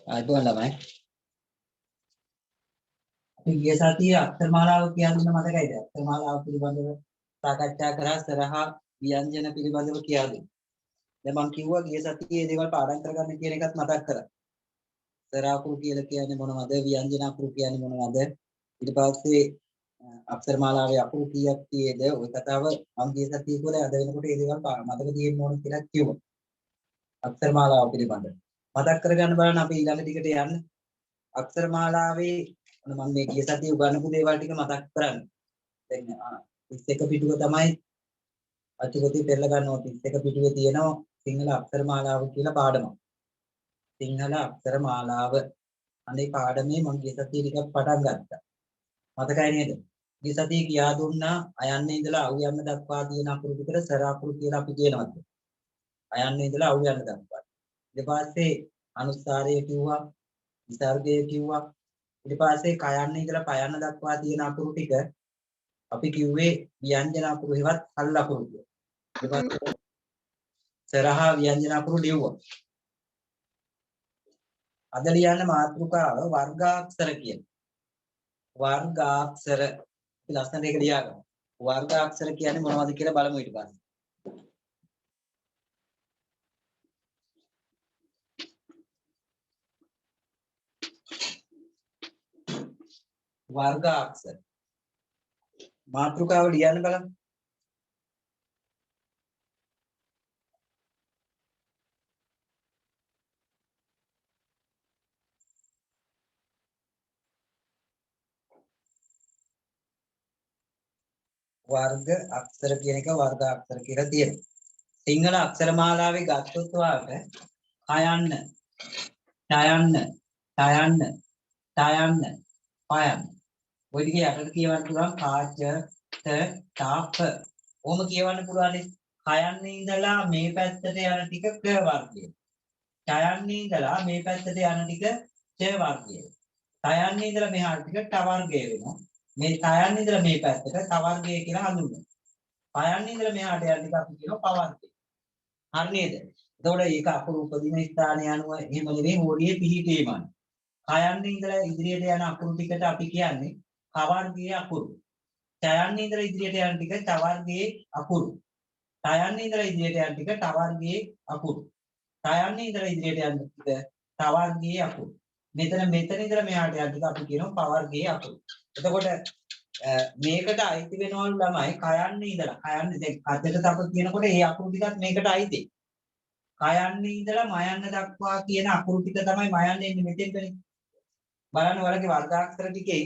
අයිබෝන් ළමයි. අපි ගිය සතියේ අක්ෂර මාලාව කියන්නේ මතකයිද? අක්ෂර මාලාව පිළිබඳව සාකච්ඡා කරා සරහා ව්‍යංජන පිළිබඳව කියලා දුන්නා. දැන් මම කිව්වා ගිය සතියේ දේවල් පාඩම් කරගන්න කියන එකත් මතක් කරා. සරහා අකුරු කියලා කියන්නේ මොනවද? ව්‍යංජන අකුරු කියන්නේ මොනවද? ඊට පස්සේ අක්ෂර මාලාවේ අකුරු කීයක් තියෙද? ওই කතාව මම ගිය සතියේ කියලා අද වෙනකොට ඒ දේවල් මතක තියෙන්න ඕන කියලා කිව්වා. අක්ෂර මාලාව පිළිබඳව මතක් කරගන්න බලන්න අපි ඊළඟ ටිකට යන්න. අක්ෂර මාලාවේ මම මේ ගිය සතියේ උගන්වපු දේවල් ටික මතක් කරන්න. දැන් 31 පිටුව තමයි අතිපොතේ පෙරලා ගන්නවා. 31 පිටුවේ තියෙනවා සිංහල අක්ෂර මාලාව කියලා පාඩමක්. සිංහල අක්ෂර මාලාව අනේ පාඩමේ මම ගිය සතියේ ටිකක් පටන් ගත්තා. මතකයි නේද? ගිය සතියේ කියා දුන්නා අයන්නේ ඉඳලා අව් යන්න දක්වා තියෙන අකුරු ටිකට සර අකුරු කියලා අපි කියනවා. අයන්නේ ඉඳලා අව් යන්න දක්වා. ඊට පස්සේ අනුස්කාරය කිව්වා, විසර්ගය කිව්වා. ඊට පස්සේ කයන්න ඉඳලා පයන්න දක්වා තියෙන අකුරු ටික අපි කිව්වේ ව්‍යංජන අකුරු හේවත් හල් අකුරු කියලා. ඊට පස්සේ සරහා ව්‍යංජන අකුරු ලියුවා. අද ලියන්න මාතෘකාව වර්ගාක්ෂර කියන. වර්ගාක්ෂර ලස්සන එක ලියා ගන්න. වර්ගාක්ෂර කියන්නේ මොනවද කියලා බලමු ඊට පස්සේ. වර්ගාක්ෂර මාතෘකාව ලියන්න බලන්න. වර්ග අක්ෂර කියන එක වර්ගාක්ෂර කියලා තියෙනවා. සිංහල අක්ෂර මාලාවේ ගත්තොත් වාට කයන්න, ඡයන්න, ඡයන්න, ඡයන්න, පයන්න. ඔය ටික යටට කියවන්න පුළුවන් කාච, ත, තාප. ඕම කියවන්න පුළුවන්. කයන්නේ ඉඳලා මේ පැත්තට යන ටික ක වර්ගය. ඡයන්නේ ඉඳලා මේ පැත්තට යන ටික ච වර්ගය. ඡයන්නේ ඉඳලා මෙහාට ටික ට වර්ගය වෙනවා. මේ ඡයන්නේ ඉඳලා මේ පැත්තට ත වර්ගය කියලා හඳුන්වනවා. පයන්නේ ඉඳලා මෙහාට යන ටික අපි කියනවා ප වර්ගය. හරි නේද? එතකොට ඒක අකුරු උපදින ස්ථානය අනුව එහෙම නෙවෙයි හොරියේ පිහිටීමයි. කයන්නේ ඉඳලා ඉදිරියට යන අකුරු ටිකට අපි කියන්නේ ක වර්ගයේ අකුරු. ඡයන්නේ ඉඳලා ඉදිරියට යන ටික ත වර්ගයේ අකුරු. ඡයන්නේ ඉඳලා ඉදිරියට යන ටික ට වර්ගයේ අකුරු. ඡයන්නේ ඉඳලා ඉදිරියට යන ටික ත වර්ගයේ අකුරු. මෙතන ඉඳලා මෙහාට යන ටික අපි කියනවා ප වර්ගයේ අකුරු. එතකොට මේකට අයිති වෙනවලු ළමයි කයන්නේ ඉඳලා. කයන්නේ දැන් අදට තප කියනකොට ඒ අකුරු ටිකත් මේකට අයිති. කයන්නේ ඉඳලා මයන්න දක්වා කියන අකුරු ටික තමයි මයන්නේ ඉන්නේ මෙතෙන්ටනේ. බලන්න ඔයාලගේ වර්ගාක්ෂර ටිකේ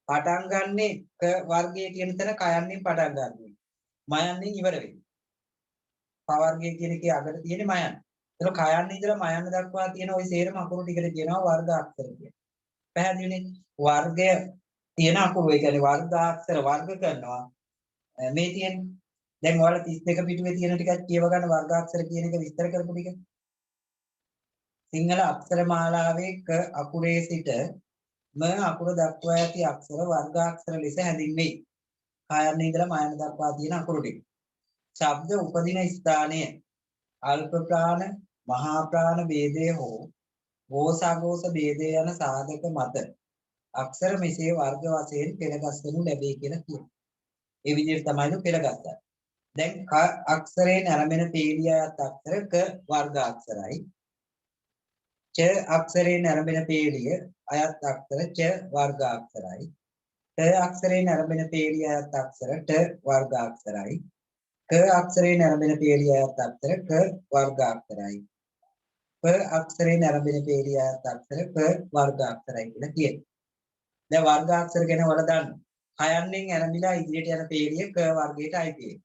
පටන් ගන්නෙ ක වර්ගයේ කියන තැන කයන්නේ පටන් ගන්නෙ. මයන්නේ ඉවර වෙන්නේ. ප වර්ගයේ කියන එකේ අගට තියෙන්නේ මයන්න. ඒක කයන්නේ ඉඳලා මයන්න දක්වා තියෙන ওই සේරම අකුරු ටිකට කියනවා වර්ගාක්ෂර කියලා. පැහැදිලිනේ? වර්ගය තියෙන අකුරු ඒ කියන්නේ වර්ගාක්ෂර වර්ග කරනවා. මේ තියෙන්නේ දැන් ඔයාලා 32 පිටුවේ තියෙන ටිකක් කියව ගන්න වර්ගාක්ෂර කියන එක විස්තර කරපු ටික. සිංහල අක්ෂර මාලාවේ ක අකුරේ සිට ම අකුර දක්වා ඇති අක්ෂර වර්ගාක්ෂර ලෙස හැඳින්වෙයි. කයන්නේ ඉඳලා මයන දක්වා තියෙන අකුරු ටික. ශබ්ද උපදින ස්ථානය අල්ප ප්‍රාණ, මහා ප්‍රාණ ભેදය හෝ ගෝසාගෝස ભેදය යන සාධක මත අක්ෂර මෙසේ වර්ග වශයෙන් පෙළගස්වනු ලැබේ කියලා කියනවා. ඒ විදිහට තමයි පෙළගස්වන්නේ. දැන් ක අක්ෂරයෙන් ආරම්භන පේලියත් අක්ෂර ක වර්ගාක්ෂරයි. ච අක්ෂරයෙන් ආරම්භන පේලිය අයත් අක්ෂර ච වර්ගාක්ෂරයි. ට අක්ෂරයෙන් ආරම්භන පේලිය අයත් අක්ෂර ට වර්ගාක්ෂරයි. ක අක්ෂරයෙන් ආරම්භන පේලිය අයත් අක්ෂර ක වර්ගාක්ෂරයි. ප අක්ෂරයෙන් ආරම්භන පේලිය අයත් අක්ෂර ක වර්ගාක්ෂරයි කියලා කියනවා. දැන් වර්ගාක්ෂර ගැන ඔයාලා දන්න. කයන්නෙන් ආරම්භලා ඉදිරියට යන පේලිය ක වර්ගයට අයිති වෙනවා.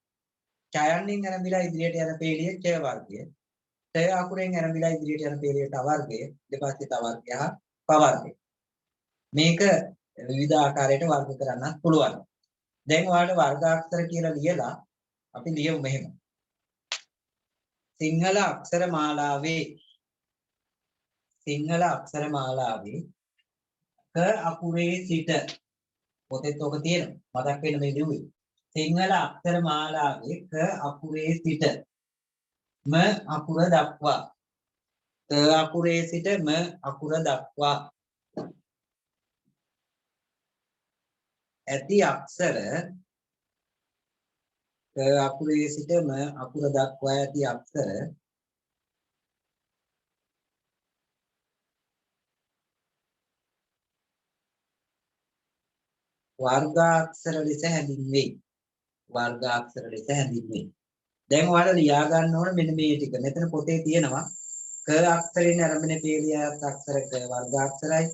ඡයන්නෙන් ආරම්භලා ඉදිරියට යන පේලිය ච වර්ගය. ත අකුරෙන් ආරම්භලා ඉදිරියට යන පේලිය ට වර්ගය. ඊට පස්සේ ත වර්ගය හා ප වර්ගය. මේක විවිධ ආකාරයට වර්ග කරන්නත් පුළුවන්. දැන් ඔයාලට වර්ගාක්ෂර කියලා ලියලා අපි ලියමු මෙහෙම. සිංහල අක්ෂර මාලාවේ ක අකුරේ සිට පොතේත් ඔක තියෙනවා. මතක් වෙන මේ ලියුවේ. සිංහල අක්ෂර මාලාවේ ක අකුරේ සිට ම අකුර දක්වා. ක අකුරේ සිට ම අකුර දක්වා ඇති අක්ෂර ක අකුරේ සිට ම අකුර දක්වා ඇති අක්ෂර වර්ගාක්ෂර ලෙස හැඳින්වෙයි. වර්ගාක්ෂර ලෙස හැඳින්වෙයි. දැන් ඔයාලා ලියා ගන්න ඕන මෙන්න මේ ටික. මෙතන පොතේ තියෙනවා ක අක්ෂරයෙන් ආරම්භන පේලියත් අක්ෂර ක වර්ගාක්ෂරයි.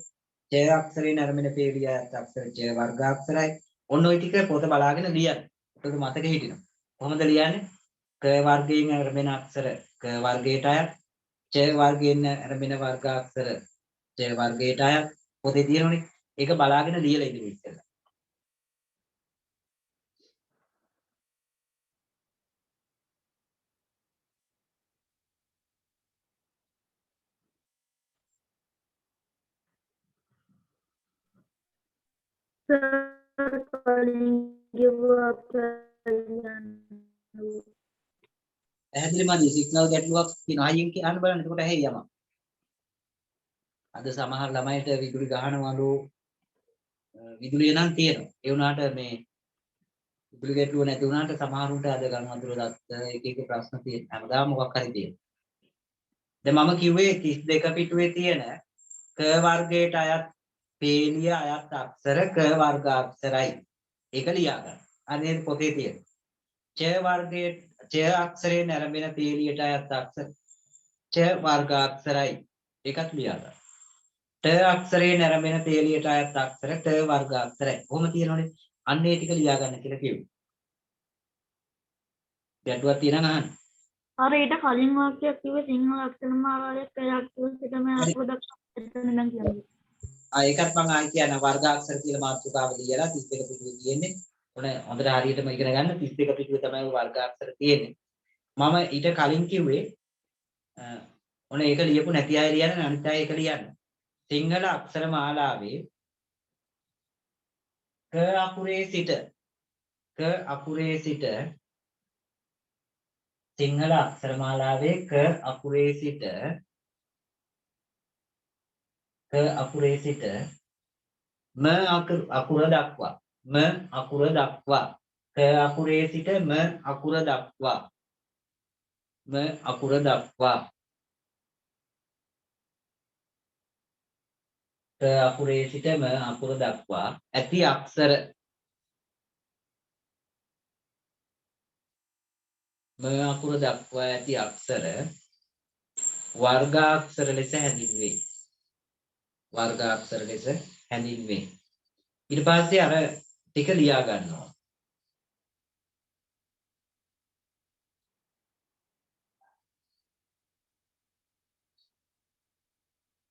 ච අක්ෂරයෙන් ආරම්භන පේලියත් අක්ෂර ච වර්ගාක්ෂරයි. ඔන්න ඔය ටික පොත බලාගෙන ලියන්න. ඒක මතක හිටිනවා. කොහොමද ලියන්නේ? ක වර්ගයෙන් ආරම්භන අක්ෂර ක වර්ගයට අයත්. ච වර්ගයෙන් ආරම්භන වර්ගාක්ෂර ච වර්ගයට අයත්. පොතේ තියෙනවනේ. ඒක බලාගෙන ලියලා ඉතින් ඉස්සෙල්ලා. පැහැදිලි මදි සිග්නල් ගැටලුවක් තියෙනවා. අයියෙන් කියන්න බලන්න. එතකොට ඇහි යම. අද සමහර ළමයිට විදුලි ගහනවලු විදුලිය නම් තියෙනවා. ඒ වුණාට මේ විදුලි ගැටලුව නැති වුණාට සමහරුන්ට අද ගණන් වතුර එක එක ප්‍රශ්න තියෙනවා. හැමදාම මොකක් හරි තියෙනවා. දැන් මම කිව්වේ 32 පිටුවේ තියෙන ක වර්ගයට අයත් පේලිය අයත් අක්ෂර ක වර්ගාක්ෂරයි. ඒක ලියා ගන්න. අනේ පොතේ තියෙන. ච වර්ගයේ ච අක්ෂරයෙන් ආරම්භන පේලියට අයත් අක්ෂර ච වර්ගාක්ෂරයි. ඒකත් ලියා ගන්න. ට අක්ෂරයෙන් ආරම්භන පේලියට අයත් අක්ෂර ට වර්ගාක්ෂරයි. කොහොම තියෙනවනේ? අන්න ඒ ටික ලියා ගන්න කියලා කිව්වේ. ගැටුවක් තියෙනවා අහන්න. අර ඊට කලින් වාක්‍යයක් කිව්වේ සිංහල අක්ෂර මාලාවේ පෙරක් සිටම අපොදක් එතන නම් කියන්නේ. ඒකත් මම ආයි කියන වර්ගාක්ෂර කියලා මාතෘකාව ලියලා 32 පිටුවේ තියෙන්නේ. ඔන්න හොඳට හරියටම ඉගෙන ගන්න 32 පිටුවේ තමයි වර්ගාක්ෂර තියෙන්නේ. මම ඊට කලින් කිව්වේ ඔන්න ඒක ලියපු නැති අය ලියන්න අනිත් අය ඒක ලියන්න. සිංහල අක්ෂර මාලාවේ ක අකුරේ සිට සිංහල අක්ෂර මාලාවේ ක අකුරේ සිට ම අකුර දක්වා ක අකුරේ සිට ම අකුර දක්වා ක අකුරේ සිට ම අකුර දක්වා ඇති අක්ෂර ම අකුර දක්වා ඇති අක්ෂර වර්ගාක්ෂර ලෙස හැඳින්වේ. ඊට පස්සේ අර ටික ලියා ගන්නවා.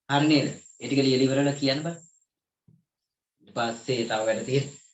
හරි නේද? ඒ ටික ලියලා ඉවරලා කියන්න බෑ. ඊට පස්සේ තව වැඩ තියෙනවා.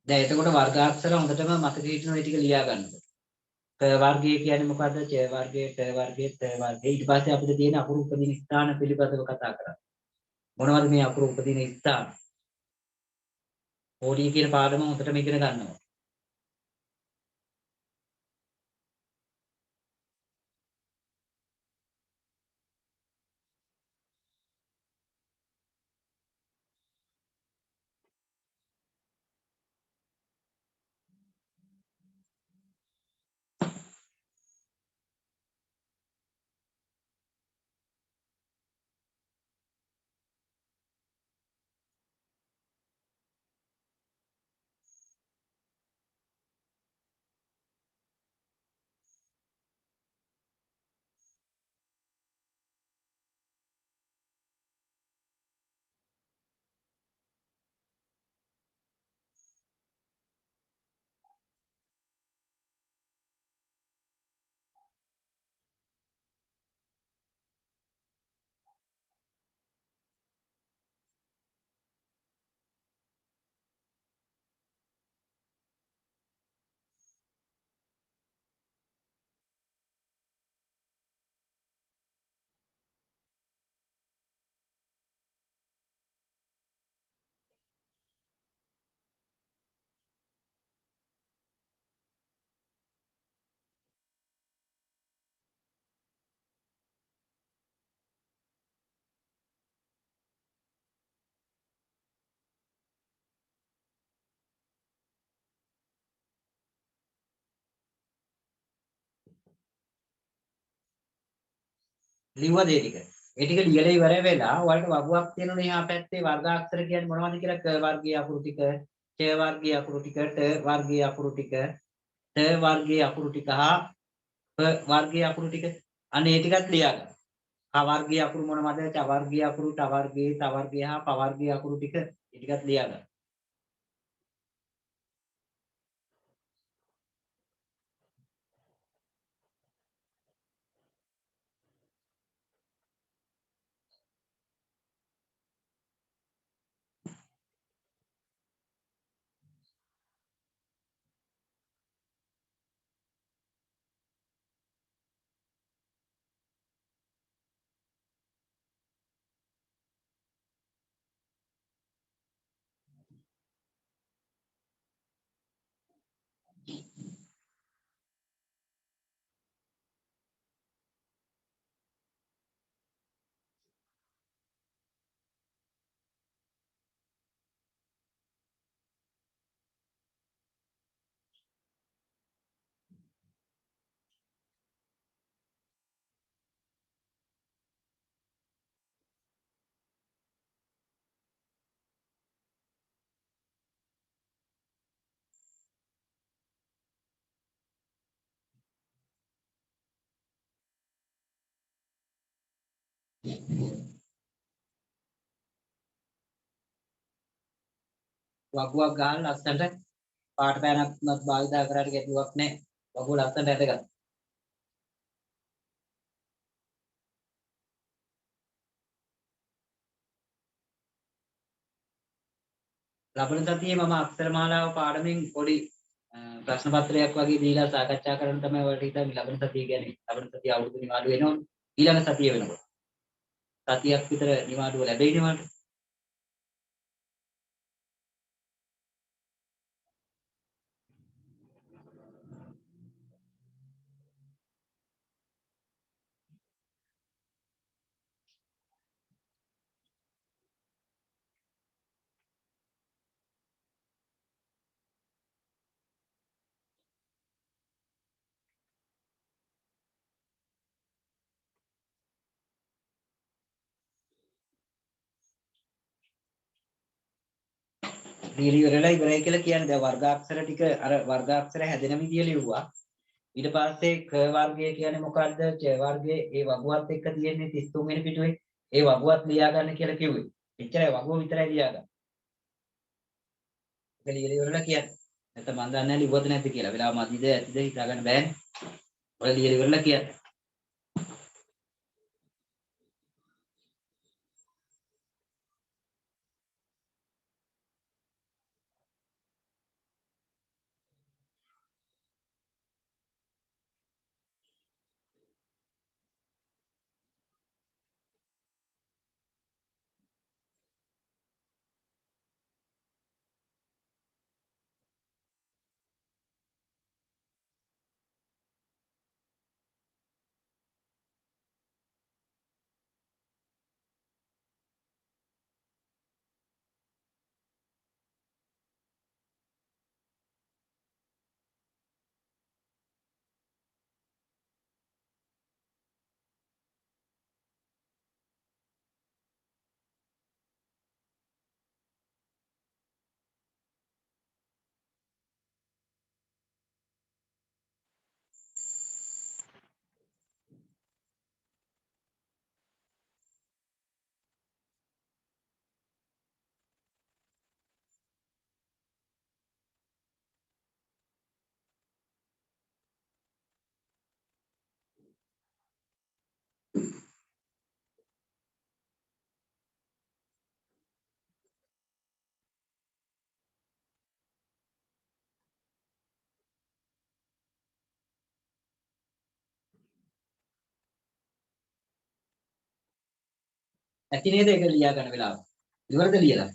දැන් එතකොට වර්ගාක්ෂර හොඳටම මතක හිටින ওই ටික ලියා ගන්න. ක වර්ගය කියන්නේ මොකද්ද? ච වර්ගය, ට වර්ගය, ත වර්ගය. ඊට පස්සේ අපිට තියෙන අකුරු උපදින ස්ථාන පිළිබඳව කතා කරා. මොනවද මේ අකුරු උපදින ස්ථාන? ඕඩී කියන පාඩම හොඳටම ඉගෙන ගන්නවා. ලිව්වද ඒ ටික? ඒ ටික ලියලා ඉවර වෙලා ඔයාලට වගුවක් තියෙනවනේ එහා පැත්තේ වර්ගාක්ෂර කියන්නේ මොනවද කියලා ක වර්ගයේ අකුරු ටික, ච වර්ගයේ අකුරු ටික, ට වර්ගයේ අකුරු ටික, ත වර්ගයේ අකුරු ටික හා ප වර්ගයේ අකුරු ටික. අන්න ඒ ටිකත් ලියා ගන්න. ක වර්ගයේ අකුරු මොනවද? ච වර්ගයේ අකුරු, ට වර්ගයේ, ත වර්ගයේ හා ප වර්ගයේ අකුරු ටික ඒ ටිකත් ලියා ගන්න. වගුවක් ගන්න ලස්සනට පාට පෑනක්වත් භාවිතා කරාට ගැටලුවක් නැහැ. වගුව ලස්සනට ඇදගන්න. ලබන සතියේ මම අක්ෂර මාලාව පාඩමෙන් පොඩි ප්‍රශ්න පත්‍රයක් වගේ දීලා සාකච්ඡා කරන්න තමයි ඔයාලට හිතන්නේ ලබන සතිය කියන්නේ. ලබන සතිය අවුරුදු නිවාඩු වෙනවා. ඊළඟ සතිය වෙනකොට. සතියක් විතර නිවාඩුව ලැබෙයිනේ මට. දීලි ඉවරලා ඉවරයි කියලා කියන්නේ දැන් වර්ගාක්ෂර ටික අර වර්ගාක්ෂර හැදෙන විදිය ලිව්වා. ඊට පස්සේ ක වර්ගය කියන්නේ මොකද්ද? ච වර්ගයේ ඒ වගුවත් එක්ක තියෙන්නේ 33 වෙනි පිටුවේ. ඒ වගුවත් ලියා ගන්න කියලා කිව්වේ. එච්චරයි වගුව විතරයි ලියා ගන්න. ඒක ලියලා ඉවරලා කියන්නේ. නැත්නම් මම දන්නේ නැහැ ලිව්වද නැද්ද කියලා. වෙලාව මදිද ඇතිද හිතා ගන්න බෑනේ. ඔය ලියලා ඉවරලා කියන්නේ. ඇති නේද ඒක ලියා ගන්න වෙලාව. ඉවරද ලියලා?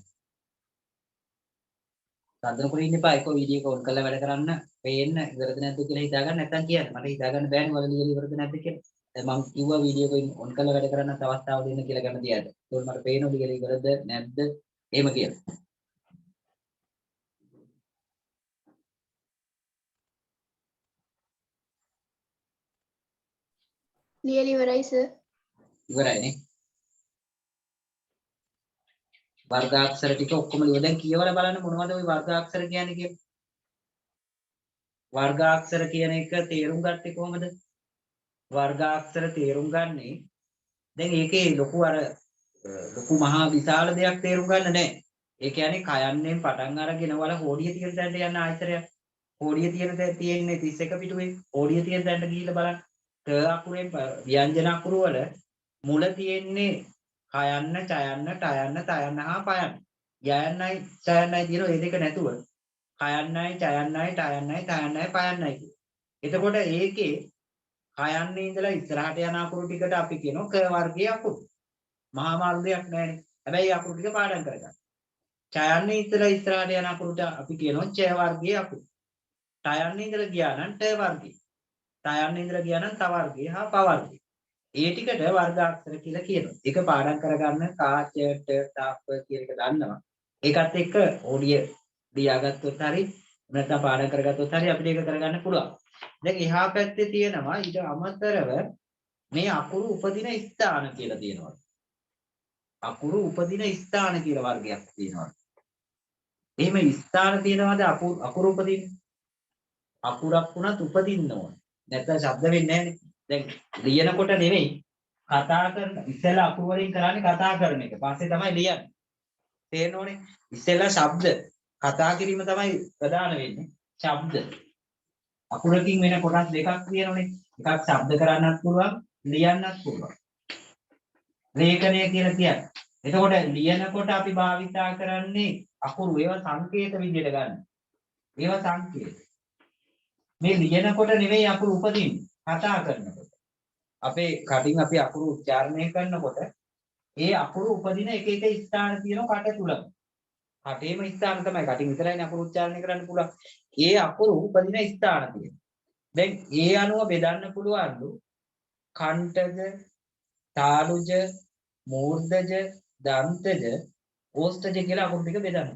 සාධන ඉන්න එපා. ඒක වීඩියෝ එක ඔන් කරලා වැඩ කරන්න. පේන්න ඉවරද නැද්ද කියලා හිතා ගන්න නැත්නම් කියන්න. මට හිතා ගන්න බෑනේ වල ලියලා ඉවරද නැද්ද කියලා. දැන් මම කිව්වා වීඩියෝ එක ඔන් කරලා වැඩ කරන්න අවස්ථාව දෙන්න කියලා ගන්න තියාද. ඒකෝට මට පේනවා ලියලා ඉවරද නැද්ද එහෙම කියලා. ලියලා ඉවරයි සර්. ඉවරයි නේ. වර්ගාක්ෂර ටික ඔක්කොම ලියලා දැන් කියවලා බලන්න මොනවද ওই වර්ගාක්ෂර කියන්නේ කියලා. වර්ගාක්ෂර කියන එක තේරුම් ගත්තේ කොහොමද? වර්ගාක්ෂර තේරුම් ගන්නේ දැන් ඒකේ ලොකු ලොකු මහා විශාල දෙයක් තේරුම් ගන්න නැහැ. ඒ කියන්නේ කයන්නෙන් පටන් අරගෙන වල හෝඩිය තියෙන තැනට යන ආයතරයක්. හෝඩිය තියෙන තැන තියෙන්නේ 31 පිටුවේ. හෝඩිය තියෙන තැනට ගිහිල්ලා බලන්න. ක අකුරෙන් ව්‍යංජන අකුරු වල මුල තියෙන්නේ කයන්න, චයන්න, ටයන්න, තයන්න හා පයන්න. යයන්නයි චයන්නයි කියන මේ දෙක නැතුව කයන්නයි, චයන්නයි, ටයන්නයි, තයන්නයි, පයන්නයි කියන. එතකොට ඒකේ කයන්නේ ඉඳලා ඉස්සරහට යන අකුරු ටිකට අපි කියනවා ක වර්ගයේ අකුරු. මහා මාළු දෙයක් නැහැනේ. හැබැයි අකුරු ටික පාඩම් කරගන්න. ඡයන්නේ ඉස්සරහට යන අකුරුට අපි කියනවා ඡ වර්ගයේ අකුරු. ටයන්නේ ඉඳලා ගියා නම් ට වර්ගයේ. ටයන්නේ ඉඳලා ගියා නම් ත වර්ගයේ හා ප වර්ගයේ. ඒ ටිකට වර්ගාක්ෂර කියලා කියනවා. ඒක පාඩම් කරගන්න කා ච ට ත ප කියන එක දන්නවා. ඒකත් එක්ක ඕඩිය ලියාගත්තොත් හරි නැත්නම් පාඩම් කරගත්තොත් හරි අපිට ඒක කරගන්න පුළුවන්. දැන් එහා පැත්තේ තියෙනවා ඊට අමතරව මේ අකුරු උපදින ස්ථාන කියලා තියෙනවා. අකුරු උපදින ස්ථාන කියලා වර්ගයක් තියෙනවා. එහෙම ස්ථාන තියෙනවාද අකුරු උපදින්නේ? අකුරක් වුණත් උපදින්න ඕන. නැත්නම් ශබ්ද වෙන්නේ නැහැනේ. දැන් ලියනකොට නෙමෙයි කතා කරන ඉස්සෙල්ලා අකුරු වලින් කරන්නේ කතා කරන එක. පස්සේ තමයි ලියන්නේ. තේරෙනවනේ? ඉස්සෙල්ලා ශබ්ද කතා කිරීම තමයි ප්‍රධාන වෙන්නේ. ශබ්ද අකුරකින් වෙන කොටස් දෙකක් තියෙනවනේ. එකක් ශබ්ද කරන්නත් පුළුවන්, ලියන්නත් පුළුවන්. ලේඛනය කියලා කියන්නේ. එතකොට ලියනකොට අපි භාවිතා කරන්නේ අකුරු ඒවා සංකේත විදිහට ගන්න. ඒවා සංකේත. මේ ලියනකොට නෙවෙයි අකුරු උපදින්නේ. කතා කරනකොට. අපේ කටින් අපි අකුරු උච්චාරණය කරනකොට ඒ අකුරු උපදින එක එක ස්ථාන තියෙනවා කට තුලම. කටේම ස්ථාන තමයි. කටින් විතරයිනේ අකුරු උච්චාරණය කරන්න පුළුවන්. ඒ අකුරු උපදින ස්ථාන තියෙනවා. දැන් ඒ අනුව බෙදන්න පුළුවන්ලු කණ්ඨජ, තාලුජ, මූර්ධජ, දන්තජ, ඕෂ්ඨජ කියලා අකුරු ටික බෙදන්න.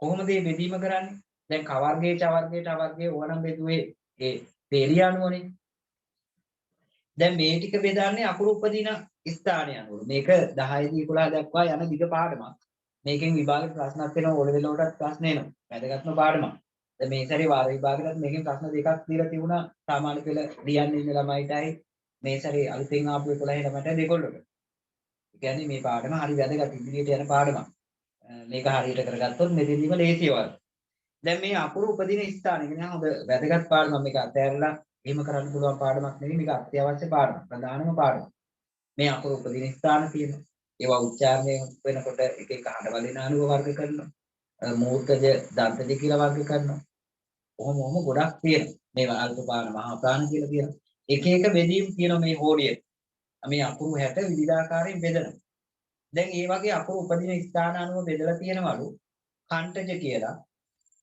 කොහොමද මේ බෙදීම කරන්නේ? දැන් ක වර්ගයේ, ච වර්ගයේ, ට වර්ගයේ ඕනම් බෙදුවේ ඒ තේරිය අනුවනේ. දැන් මේ ටික බෙදන්නේ අකුරු උපදින ස්ථානය අනුව. මේක 10 දී 11 දක්වා යන දිග පාඩමක්. මේකෙන් විභාගයට ප්‍රශ්නක් එනවා, ඕල වෙලවටත් ප්‍රශ්න එනවා. වැදගත්ම පාඩමක්. දැන් මේ සැරේ වාර විභාගෙට මේකෙන් ප්‍රශ්න දෙකක් දීලා තිබුණා. සාමාන්‍ය පෙළ ලියන්න ඉන්න ළමයිටයි මේ සැරේ අලුතෙන් ආපු 11 ළමයිට දෙකොල්ලට. ඒ කියන්නේ මේ පාඩම හරි වැදගත් ඉදිරියට යන පාඩමක්. මේක හරියට කරගත්තොත් මෙතෙන්දීම ලේසිය වගේ. දැන් මේ අකුරු උපදින ස්ථාන කියන්නේ හොඳ වැදගත් පාඩමක්. මේක අතහැරලා එහෙම කරන්න පුළුවන් පාඩමක් නෙවෙයි. මේක අත්‍යවශ්‍ය පාඩමක්. ප්‍රධානම පාඩමක්. මේ අකුරු උපදින ස්ථාන තියෙනවා. ඒවා උච්චාරණය වෙනකොට එක එක හඬවලින් අනුව වර්ග කරනවා. මූර්තජ, දන්තජ කියලා වර්ග කරනවා. ඔහොම ගොඩක් තියෙනවා. මේවා අල්ප ප්‍රාණ, මහා ප්‍රාණ කියලා කියනවා. එක එක බෙදීම් තියෙනවා මේ හෝඩියේ. මේ අකුරු 60 විවිධාකාරයෙන් බෙදෙනවා. දැන් මේ වගේ අකුරු උපදින ස්ථාන අනුව බෙදලා තියෙනවලු කණ්ඨජ කියලා,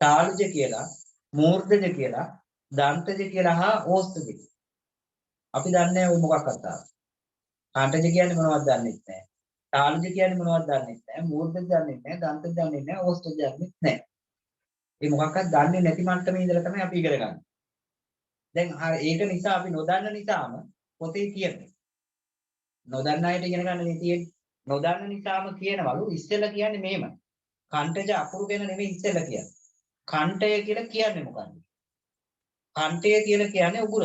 තාලුජ කියලා, මූර්ධජ කියලා, දන්තජ කියලා හා ඕෂ්ඨජ කියලා. අපි දන්නේ ඔය මොකක්වත් තාම. කණ්ඨජ කියන්නේ මොනවද දන්නේ නැහැ. තාලුජ කියන්නේ මොනවද දන්නේ නැහැ. මූර්ධජ දන්නේ නැහැ. දන්තජ දන්නේ නැහැ. ඕෂ්ඨජ දන්නේ නැහැ. මේ මොකක්වත් දන්නේ නැති මට්ටමේ ඉඳලා තමයි අපි ඉගෙන ගන්න. දැන් ඒක නිසා අපි නොදන්න නිසාම පොතේ තියෙන්නේ. නොදන්න අයට ඉගෙන ගන්න නේ තියෙන්නේ. නොදන්න නිසාම කියනවලු ඉස්සෙල්ලා කියන්නේ මෙහෙම. කණ්ඨජ අකුරු ගැන නෙමෙයි ඉස්සෙල්ලා කියන්නේ. කණ්ඨය කියලා කියන්නේ මොකක්ද? කණ්ඨය කියලා කියන්නේ උගුර.